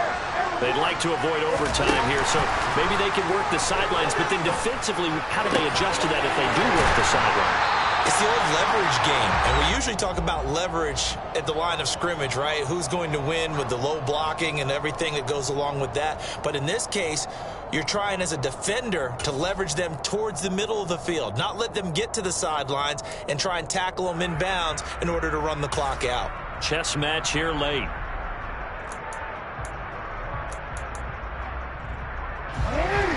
They'd like to avoid overtime here, so maybe they can work the sidelines, but then defensively, how do they adjust to that if they do work the sideline? It's the old leverage game, and we usually talk about leverage at the line of scrimmage, right? Who's going to win with the low blocking and everything that goes along with that. But in this case, you're trying as a defender to leverage them towards the middle of the field, not let them get to the sidelines and try and tackle them inbounds in order to run the clock out. Chess match here late.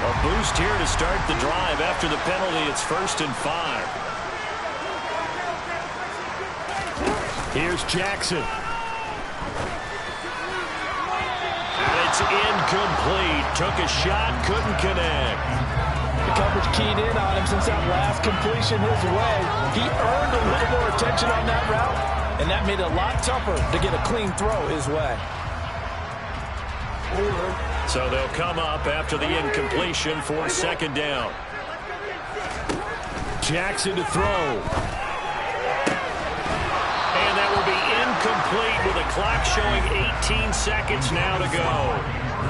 A boost here to start the drive. After the penalty, it's 1st and 5. Here's Jackson. And it's incomplete. Took a shot, couldn't connect. The coverage keyed in on him since that last completion his way. He earned a little more attention on that route, and that made it a lot tougher to get a clean throw his way. So they'll come up after the incompletion for 2nd down. Jackson to throw. And that will be incomplete with the clock showing 18 seconds now to go.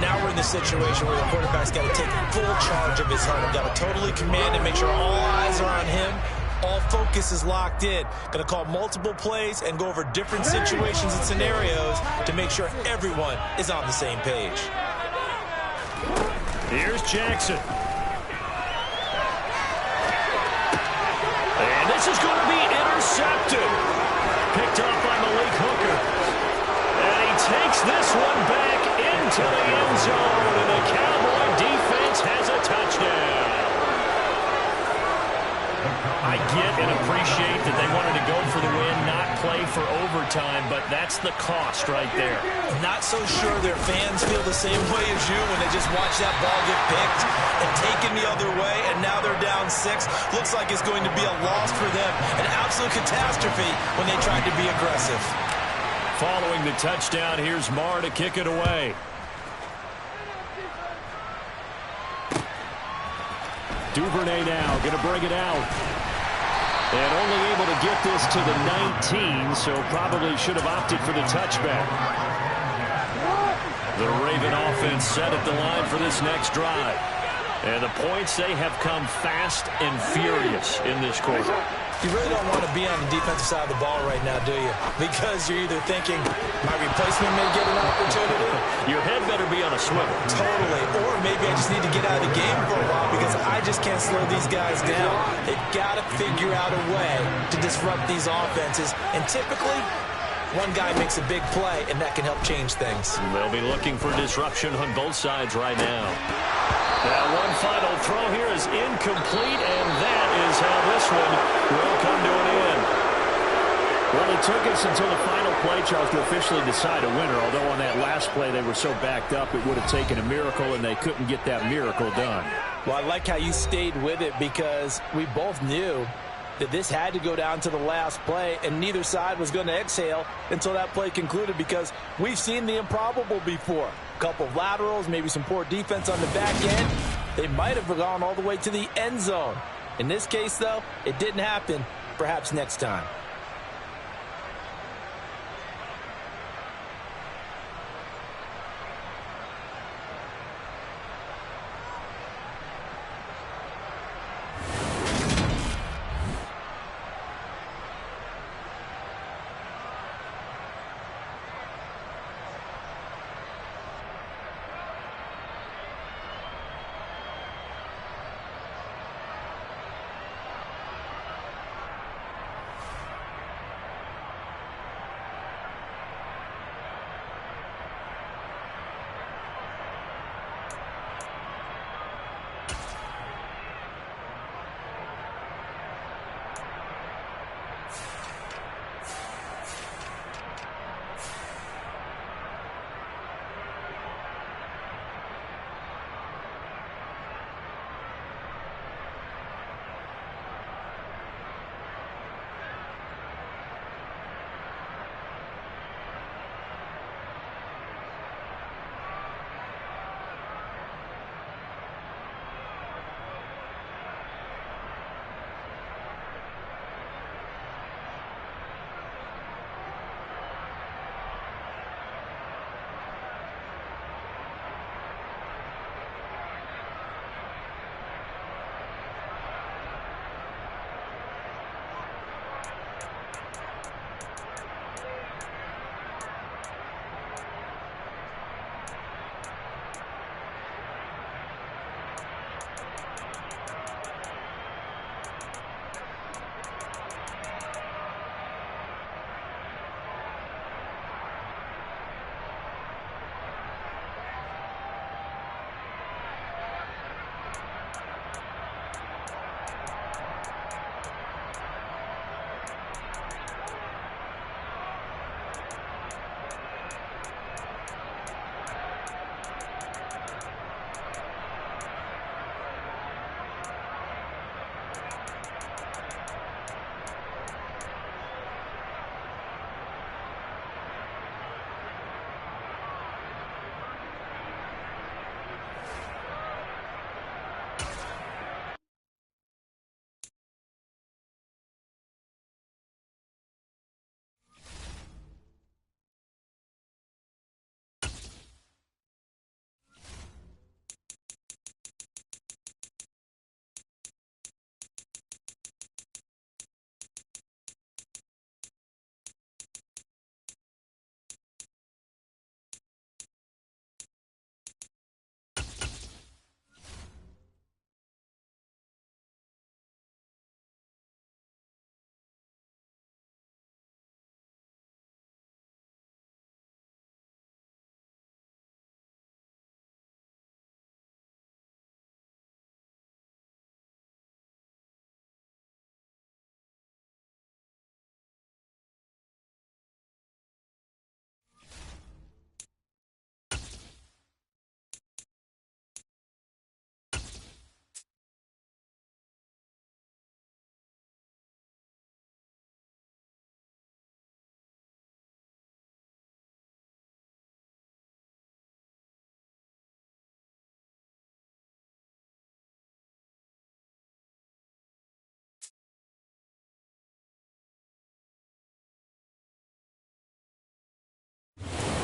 Now we're in the situation where the quarterback's got to take full charge of his hunt. Got to totally command and make sure all eyes are on him. All focus is locked in. Going to call multiple plays and go over different situations and scenarios to make sure everyone is on the same page. Here's Jackson. And this is going to be intercepted. Picked off by Malik Hooker. And he takes this one back into the end zone. And the Cowboy defense has a touchdown. I get and appreciate that they wanted to go for the win, not play for overtime, but that's the cost right there. Not so sure their fans feel the same way as you when they just watch that ball get picked and taken the other way, and now they're down 6. Looks like it's going to be a loss for them, an absolute catastrophe when they tried to be aggressive. Following the touchdown, here's Marr to kick it away. Duvernay now going to bring it out. And only able to get this to the 19, so probably should have opted for the touchback. The Raven offense set at the line for this next drive. And the points, they have come fast and furious in this quarter. You really don't want to be on the defensive side of the ball right now, do you? Because you're either thinking, my replacement may get an opportunity. Your head better be on a swivel. Totally. Or maybe I just need to get out of the game for a while because I just can't slow these guys down. They've got to figure out a way to disrupt these offenses. And typically, one guy makes a big play, and that can help change things. They'll be looking for disruption on both sides right now. That one final throw here is incomplete, and that is how this one will come to an end. Well, it took us until the final play, Charles, to officially decide a winner, although on that last play they were so backed up it would have taken a miracle, and they couldn't get that miracle done. Well, I like how you stayed with it because we both knew that this had to go down to the last play, and neither side was going to exhale until that play concluded because we've seen the improbable before. A couple of laterals, maybe some poor defense on the back end. They might have gone all the way to the end zone. In this case, though, it didn't happen. Perhaps next time.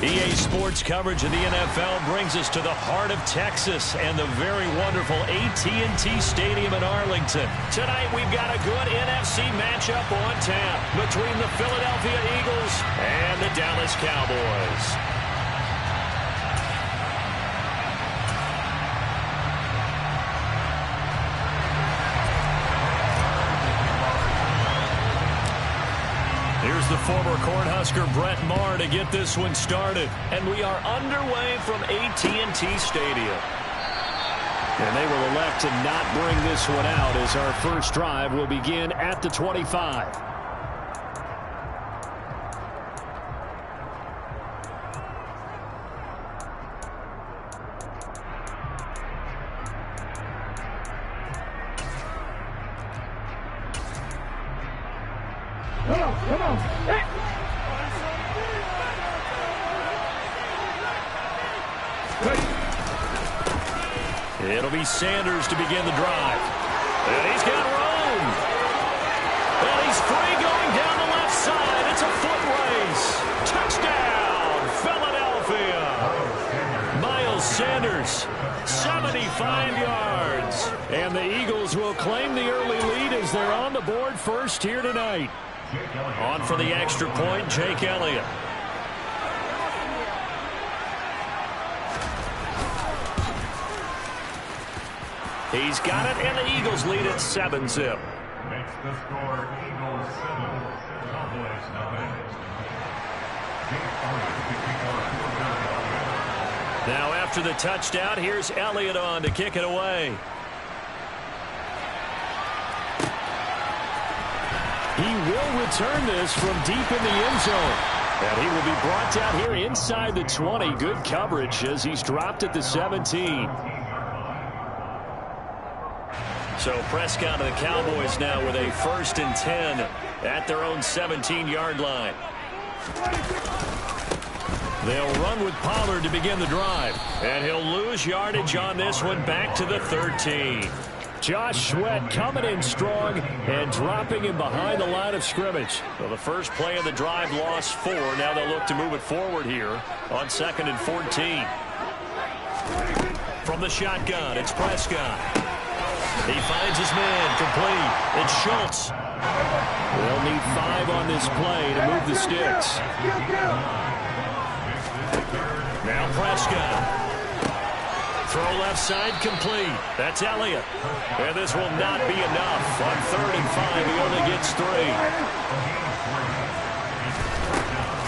EA Sports coverage of the NFL brings us to the heart of Texas and the very wonderful AT&T Stadium in Arlington. Tonight we've got a good NFC matchup on tap between the Philadelphia Eagles and the Dallas Cowboys. Here's the former Cornhusker Brett Maher to get this one started. And we are underway from AT&T Stadium. And they will elect to not bring this one out as our first drive will begin at the 25. Come on. Hey. It'll be Sanders to begin the drive. And he's got room. And he's free going down the left side. It's a foot race. Touchdown, Philadelphia. Miles Sanders, 75 yards. And the Eagles will claim the early lead as they're on the board first here tonight. On for the extra point, Jake Elliott. He's got it, and the Eagles lead at 7-zip. Makes the score Eagles 7, Cowboys nothing. Now after the touchdown, here's Elliott on to kick it away. He will return this from deep in the end zone. And he will be brought down here inside the 20. Good coverage as he's dropped at the 17. So Prescott and the Cowboys now with a 1st and 10 at their own 17-yard line. They'll run with Pollard to begin the drive. And he'll lose yardage on this one back to the 13. Josh Sweat coming in strong and dropping him behind the line of scrimmage. Well, the first play of the drive lost 4. Now they'll look to move it forward here on 2nd and 14. From the shotgun, it's Prescott. He finds his man complete. It's Schultz. They'll need 5 on this play to move the sticks. Now Prescott. Throw left side complete. That's Elliott. And this will not be enough. On 3rd and 5, he only gets 3.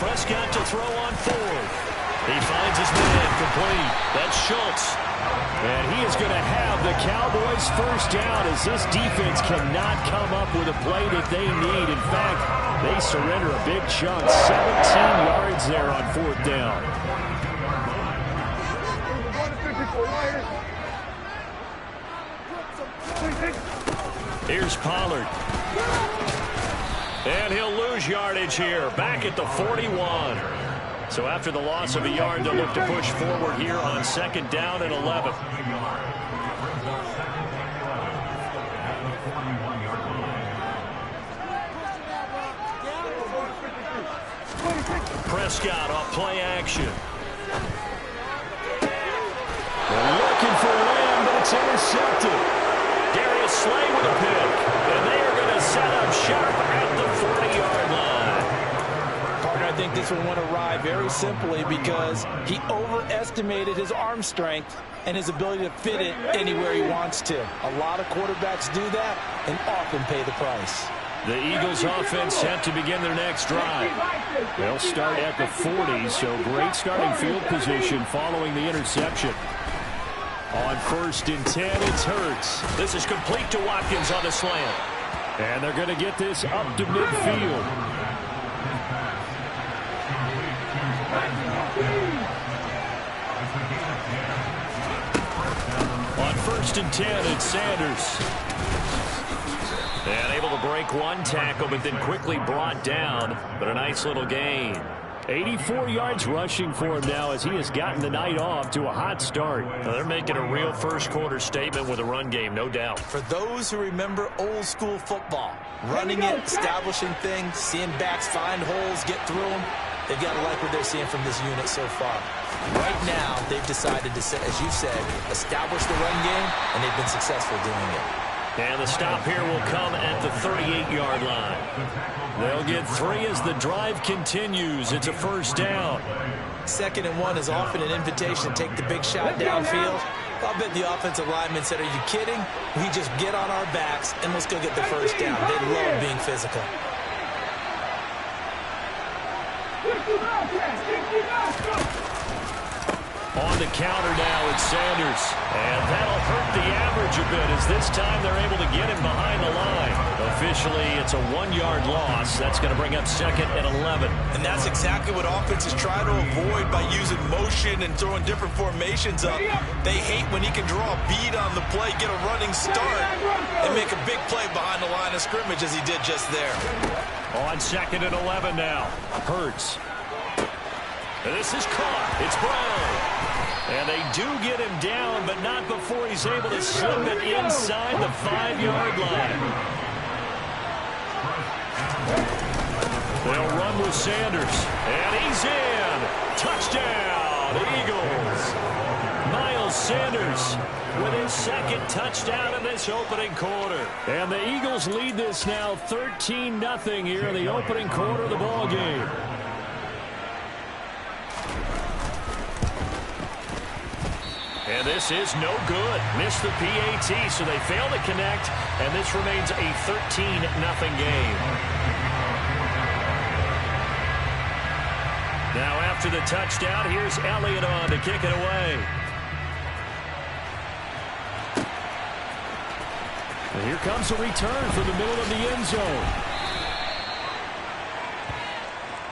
Prescott to throw on 4th. He finds his man complete. That's Schultz. And he is going to have the Cowboys first down as this defense cannot come up with a play that they need. In fact, they surrender a big chunk. 17 yards there on 4th down. Here's Pollard. And he'll lose yardage here. Back at the 41. So after the loss of a yard, they'll look to push forward here on 2nd down and 11. Prescott off play action. They're looking for Lamb, but it's intercepted. Darius Slay with a pick. And they are going to set up sharp at the 40-yard line. I think this one went awry very simply because he overestimated his arm strength and his ability to fit it anywhere he wants to. A lot of quarterbacks do that and often pay the price. The Eagles offense set to begin their next drive. They'll start at the 40, so great starting field position following the interception. On 1st and 10, it's Hurts. This is complete to Watkins on the slant. And they're going to get this up to midfield. On 1st and 10, it's Sanders. And able to break one tackle, but then quickly brought down. But a nice little gain. 84 yards rushing for him now as he has gotten the night off to a hot start. Now they're making a real first-quarter statement with a run game, no doubt. For those who remember old-school football, running it, establishing things, seeing backs find holes, get through them, they've got to like what they're seeing from this unit so far. Right now, they've decided to, as you said, establish the run game, and they've been successful doing it. And the stop here will come at the 38-yard line. They'll get 3 as the drive continues. It's a 1st down. 2nd and 1 is often an invitation to take the big shot downfield. I'll bet the offensive lineman said, are you kidding? We just get on our backs and let's go get the 1st down. They love being physical. On the counter now, it's Sanders. And that'll hurt the average a bit as this time they're able to get him behind the line. Officially, it's a 1-yard loss. That's going to bring up 2nd and 11. And that's exactly what offenses try to avoid by using motion and throwing different formations up. They hate when he can draw a bead on the play, get a running start, and make a big play behind the line of scrimmage as he did just there. On 2nd and 11 now. Hurts. This is caught. It's Brown. And they do get him down, but not before he's able to slip it inside the 5-yard line. They'll run with Sanders. And he's in. Touchdown, Eagles. Miles Sanders with his 2nd touchdown in this opening quarter. And the Eagles lead this now 13-0 here in the opening quarter of the ball game. And this is no good. Missed the PAT, so they fail to connect, and this remains a 13-0 game. Now after the touchdown, here's Elliott on to kick it away. And here comes a return from the middle of the end zone.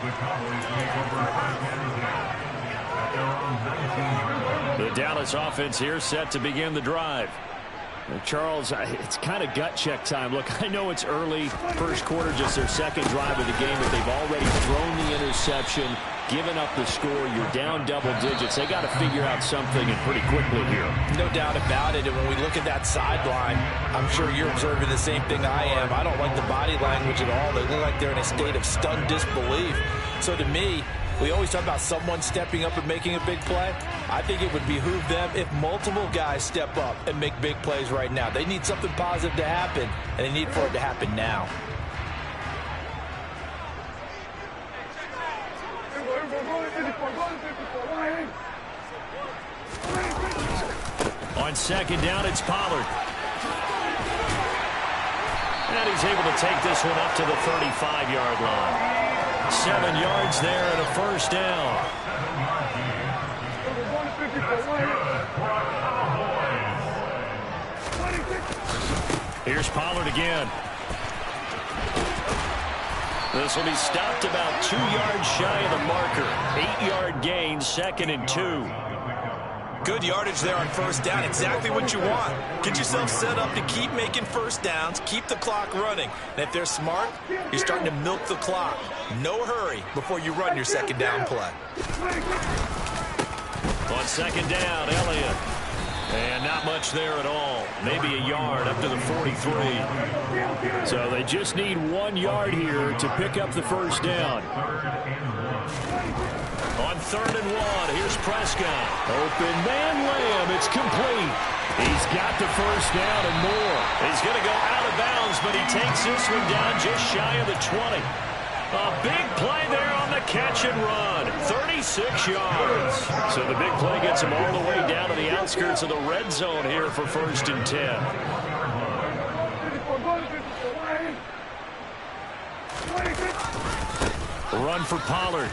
The Cowboys make over 5 yards now at their own 19-yard line. The Dallas offense here set to begin the drive. Charles, it's kind of gut check time. Look, I know it's early, first quarter, just their 2nd drive of the game, but they've already thrown the interception, given up the score. You're down double digits. They got to figure out something, and pretty quickly here. No doubt about it. And when we look at that sideline, I'm sure you're observing the same thing I am. I don't like the body language at all. They look like they're in a state of stunned disbelief. So to me, we always talk about someone stepping up and making a big play. I think it would behoove them if multiple guys step up and make big plays right now. They need something positive to happen, and they need for it to happen now. On 2nd down, it's Pollard. And he's able to take this one up to the 35-yard line. 7 yards there and a first down. Here's Pollard again. This will be stopped about 2 yards shy of the marker. 8-yard gain, 2nd and 2. Good yardage there on first down. Exactly what you want. Get yourself set up to keep making first downs, keep the clock running. And if they're smart, you're starting to milk the clock. No hurry before you run your 2nd down play. On 2nd down, Elliott. And not much there at all. Maybe a yard up to the 43. So they just need 1 yard here to pick up the first down. On 3rd and 1, here's Prescott. Open man, Lamb. It's complete. He's got the first down and more. He's going to go out of bounds, but he takes this one down just shy of the 20. A big play there on the catch and run. 36 yards. So the big play gets him all the way down to the outskirts of the red zone here for 1st and 10. Run for Pollard.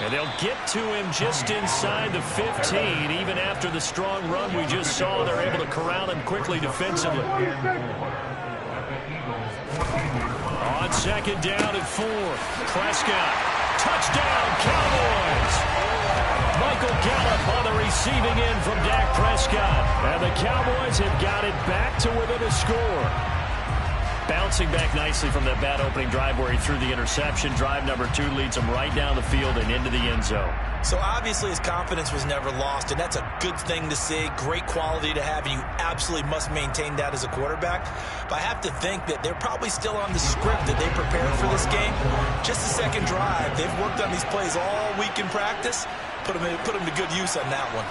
And they'll get to him just inside the 15. Even after the strong run we just saw, they're able to corral him quickly defensively. On 2nd down and 4. Prescott. Touchdown, Cowboys. Michael Gallup on the receiving end from Dak Prescott. And the Cowboys have got it back to within a score. Bouncing back nicely from that bad opening drive where he threw the interception. Drive number 2 leads him right down the field and into the end zone. So obviously his confidence was never lost, and that's a good thing to see. Great quality to have, and you absolutely must maintain that as a quarterback. But I have to think that they're probably still on the script that they prepared for this game. Just the 2nd drive. They've worked on these plays all week in practice. Put them to good use on that one.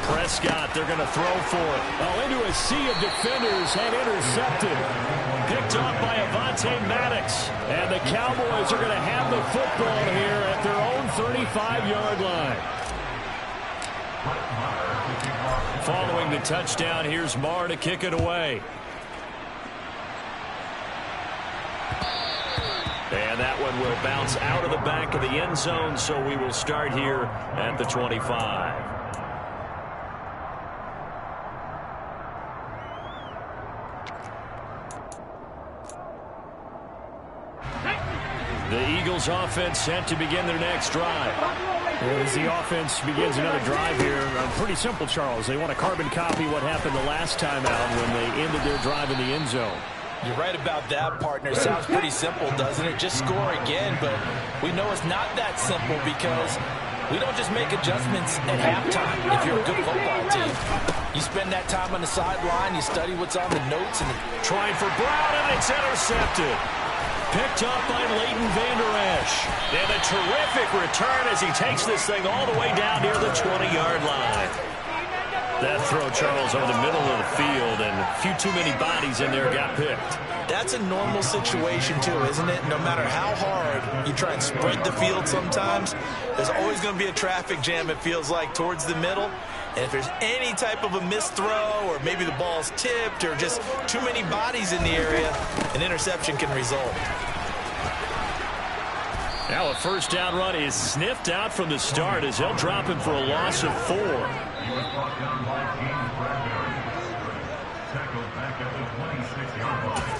Prescott, they're going to throw for it. Oh, into a sea of defenders and intercepted. Picked off by Avonte Maddox. And the Cowboys are going to have the football here at their own 35-yard line. Following the touchdown, here's Marr to kick it away. And that one will bounce out of the back of the end zone, so we will start here at the 25. The Eagles offense set to begin their next drive. As the offense begins another drive here, pretty simple, Charles. They want to carbon copy what happened the last time out when they ended their drive in the end zone. You're right about that, partner. Sounds pretty simple, doesn't it? Just score again, but we know it's not that simple because we don't just make adjustments at halftime if you're a good football team. You spend that time on the sideline, you study what's on the notes. And trying for Brown, and it's intercepted. Picked up by Leighton Vander Esch. And a terrific return as he takes this thing all the way down near the 20-yard line. That throw, Charles, over the middle of the field, and a few too many bodies in there got picked. That's a normal situation, too, isn't it? No matter how hard you try and spread the field sometimes, there's always going to be a traffic jam, it feels like, towards the middle. And if there's any type of a missed throw or maybe the ball's tipped or just too many bodies in the area, an interception can result. Now a first down run is sniffed out from the start as they'll drop him for a loss of 4. He was brought down by James Bradbury. Tackled back at the 26-yard line.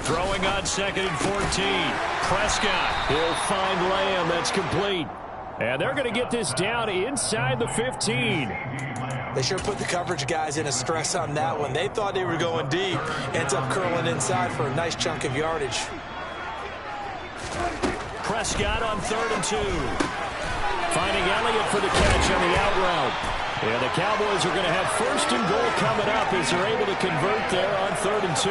Throwing on 2nd and 14. Prescott. He'll find Lamb. That's complete. And they're going to get this down inside the 15. They sure put the coverage guys in a stress on that one. They thought they were going deep. Ends up curling inside for a nice chunk of yardage. Prescott on 3rd and 2. Finding Elliott for the catch on the out route. And the Cowboys are going to have 1st and goal coming up as they're able to convert there on 3rd and 2.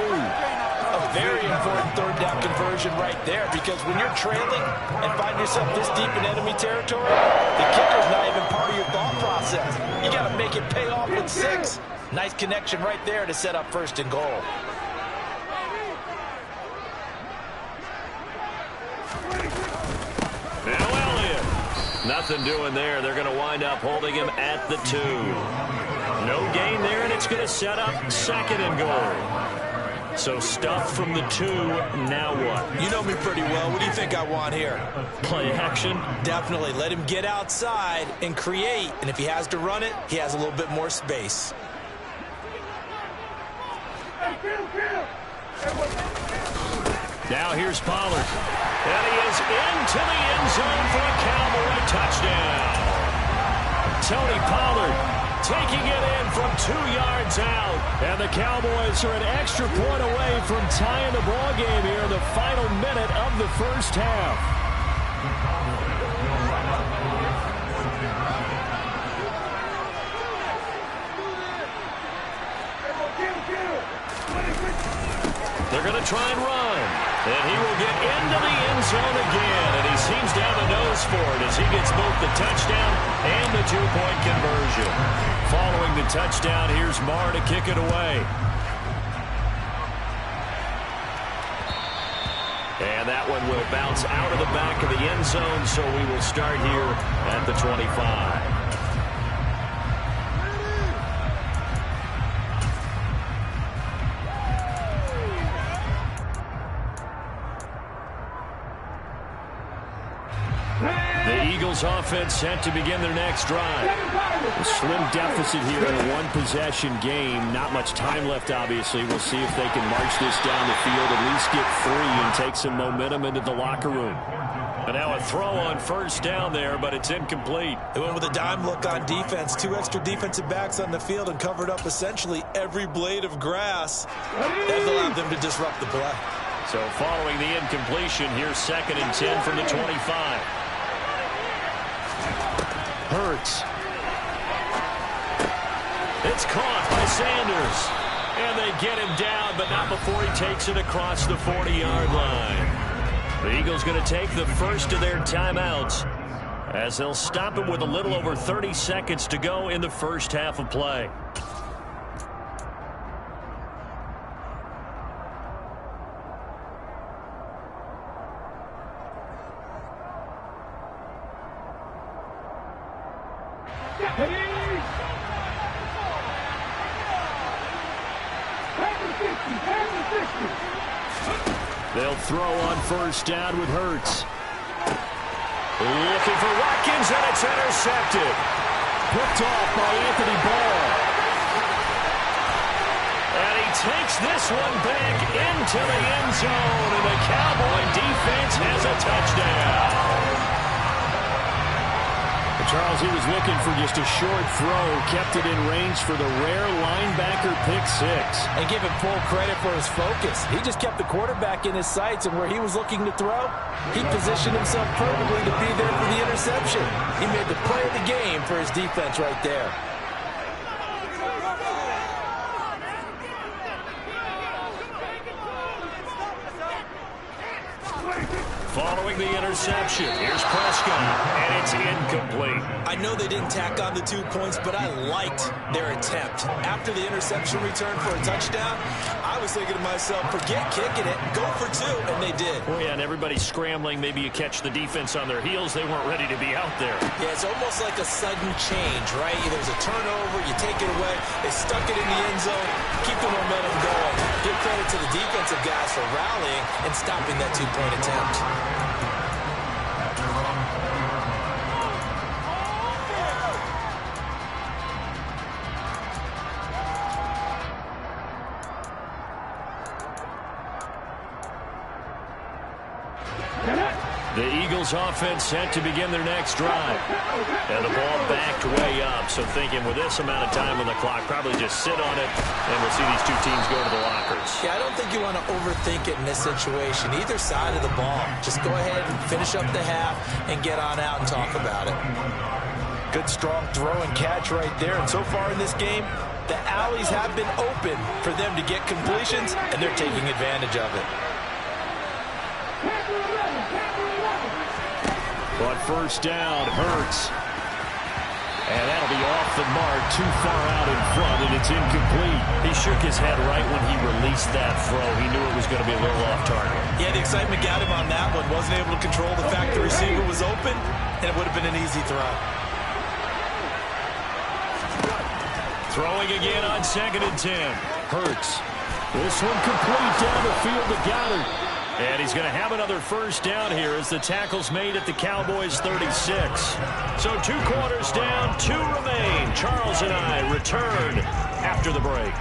A very important third down conversion right there, because when you're trailing and find yourself this deep in enemy territory, the kicker's not even part of your thought process. You got to make it pay off with 6. Nice connection right there to set up 1st and goal. Now Elliott. Nothing doing there. They're going to wind up holding him at the 2. No gain there, and it's going to set up 2nd and goal. So stuff from the 2, now what? You know me pretty well. What do you think I want here? Play action? Definitely. Let him get outside and create. And if he has to run it, he has a little bit more space. Now here's Pollard. And he is into the end zone for a Cowboy touchdown. Tony Pollard taking it in from 2 yards out. And the Cowboys are an extra point away from tying the ball game here in the final minute of the first half. They're going to try and run. And he will get into the end zone again. And he seems to have a nose for it as he gets both the touchdown and the 2-point conversion. Following the touchdown, here's Marr to kick it away. And that one will bounce out of the back of the end zone, so we will start here at the 25. Offense set to begin their next drive. A slim deficit here in a one-possession game. Not much time left, obviously. We'll see if they can march this down the field, at least get 3 and take some momentum into the locker room. And now a throw on 1st down there, but it's incomplete. They went with a dime look on defense. 2 extra defensive backs on the field and covered up essentially every blade of grass. That allowed them to disrupt the play. So following the incompletion, here's 2nd and 10 from the 25. Hurts. It's caught by Sanders. And they get him down, but not before he takes it across the 40-yard line. The Eagles going to take the first of their timeouts as they'll stop him with a little over 30 seconds to go in the first half of play. They'll throw on first down with Hurts. Looking for Watkins, and it's intercepted. Picked off by Anthony Ball. And he takes this one back into the end zone, and the Cowboy defense has a touchdown. Charles, he was looking for just a short throw, kept it in range for the rare linebacker pick six. And give him full credit for his focus. He just kept the quarterback in his sights, and where he was looking to throw, he positioned himself perfectly to be there for the interception. He made the play of the game for his defense right there. Following the interception, here's Prescott, and it's incomplete. I know they didn't tack on the 2 points, but I liked their attempt. After the interception return for a touchdown, I was thinking to myself, forget kicking it, go for 2, and they did. Oh, yeah, and everybody's scrambling. Maybe you catch the defense on their heels. They weren't ready to be out there. Yeah, it's almost like a sudden change, right? There's a turnover, you take it away, they stuck it in the end zone, keep the momentum going. Give credit to the defensive guys for rallying and stopping that 2-point attempt. The Eagles offense set to begin their next drive. And the ball backed way up. So thinking with this amount of time on the clock, probably just sit on it, and we'll see these two teams go to the lockers. Yeah, I don't think you want to overthink it in this situation. Either side of the ball. Just go ahead and finish up the half and get on out and talk about it. Good, strong throw and catch right there. And so far in this game, the alleys have been open for them to get completions, and they're taking advantage of it. On first down, Hurts. And that'll be off the mark, too far out in front, and it's incomplete. He shook his head right when he released that throw. He knew it was going to be a little off target. Yeah, the excitement got him on that one. Wasn't able to control the fact the receiver was open, and it would have been an easy throw. Throwing again on 2nd and 10. Hurts. This one complete down the field to Goddard. And he's going to have another first down here as the tackle's made at the Cowboys' 36. So 2 quarters down, 2 remain. Charles and I return after the break.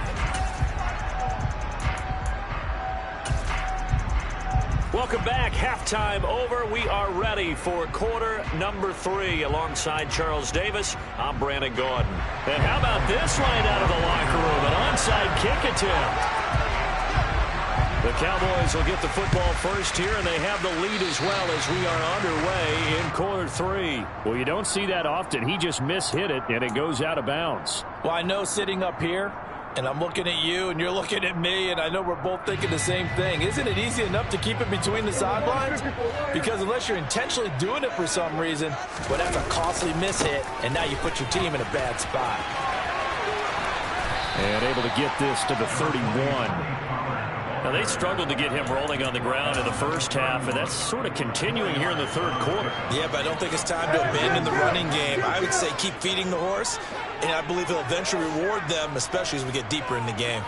Welcome back. Halftime over. We are ready for quarter number 3 alongside Charles Davis. I'm Brandon Gordon. And how about this line out of the locker room? An onside kick attempt. The Cowboys will get the football first here, and they have the lead as well as we are underway in quarter 3. Well, you don't see that often. He just mishit it, and it goes out of bounds. Well, I know sitting up here, and I'm looking at you, and you're looking at me, and I know we're both thinking the same thing. Isn't it easy enough to keep it between the sidelines? Because unless you're intentionally doing it for some reason, well, that's a costly mishit, and now you put your team in a bad spot. And able to get this to the 31. Now, they struggled to get him rolling on the ground in the first half, and that's sort of continuing here in the third quarter. Yeah, but I don't think it's time to abandon the running game. I would say keep feeding the horse, and I believe he'll eventually reward them, especially as we get deeper in the game.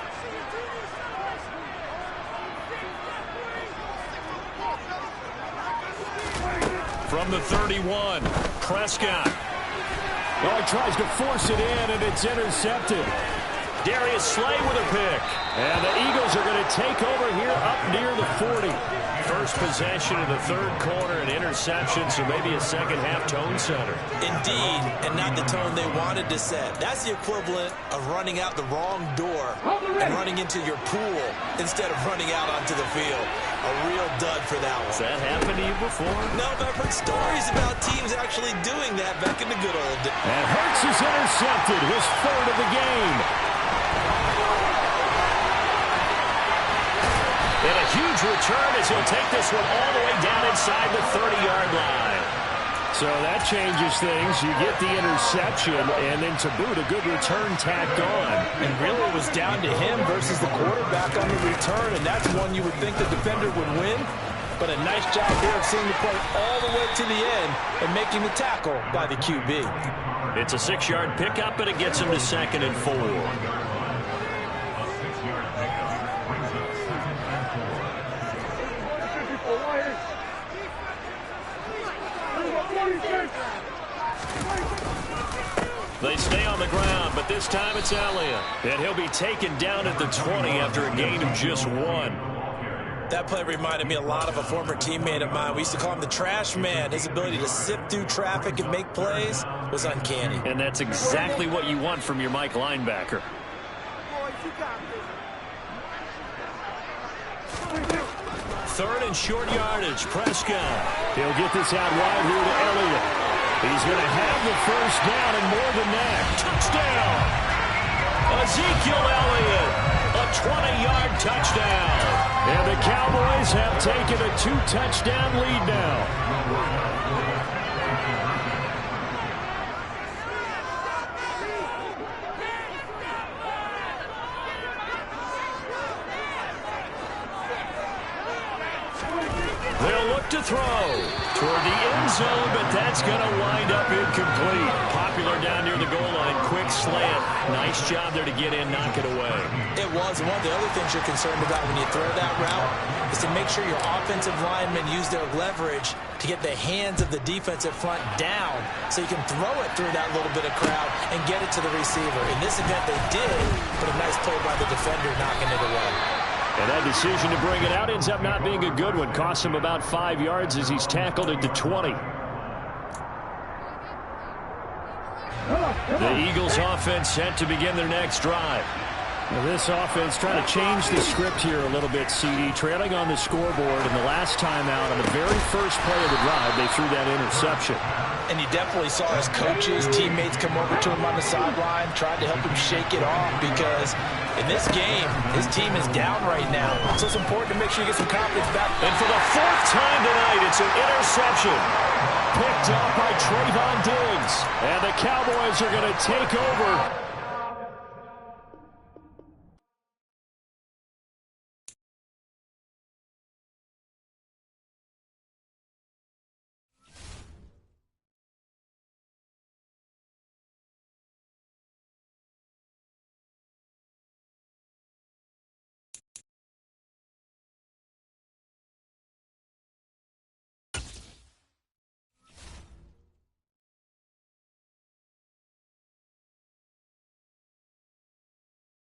From the 31, Prescott. Oh, he tries to force it in, and it's intercepted. Darius Slay with a pick. And the Eagles are going to take over here up near the 40. First possession of the third quarter, an interception, so maybe a second-half tone setter. Indeed, and not the tone they wanted to set. That's the equivalent of running out the wrong door and running into your pool instead of running out onto the field. A real dud for that one. Has that happened to you before? No, but I've heard stories about teams actually doing that back in the good old days. And Hurts is intercepted, his 3rd of the game. And a huge return as he'll take this one all the way down inside the 30-yard line. So that changes things. You get the interception, and then to boot, a good return tacked on. And really it was down to him versus the quarterback on the return, and that's one you would think the defender would win. but a nice job here of seeing the play all the way to the end and making the tackle by the QB. It's a 6-yard pickup, and it gets him to 2nd and 4. They stay on the ground, but this time it's Elliott. And he'll be taken down at the 20 after a gain of just 1. That play reminded me a lot of a former teammate of mine. We used to call him the trash man. His ability to sift through traffic and make plays was uncanny. And that's exactly what you want from your Mike linebacker. Third and short yardage, Prescott. He'll get this out wide here to Elliott. He's going to have the first down and more than that. Touchdown! Ezekiel Elliott, a 20-yard touchdown. And the Cowboys have taken a 2-touchdown lead now. They'll look to throw toward the end zone, but that's going to wind up incomplete. Popular down near the goal line. Quick slant. Nice job there to get in, knock it away. It was. And one of the other things you're concerned about when you throw that route is to make sure your offensive linemen use their leverage to get the hands of the defensive front down so you can throw it through that little bit of crowd and get it to the receiver. In this event, they did, but a nice play by the defender knocking it away. And that decision to bring it out ends up not being a good one. Costs him about 5 yards as he's tackled at the 20. The Eagles offense set to begin their next drive. Now this offense trying to change the script here a little bit, CD. Trailing on the scoreboard, and the last time out on the very first play of the drive, they threw that interception. And you definitely saw his coaches, teammates come over to him on the sideline, tried to help him shake it off because in this game, his team is down right now. So it's important to make sure you get some confidence back. And for the 4th time tonight, it's an interception. Picked up by Trayvon Diggs. And the Cowboys are going to take over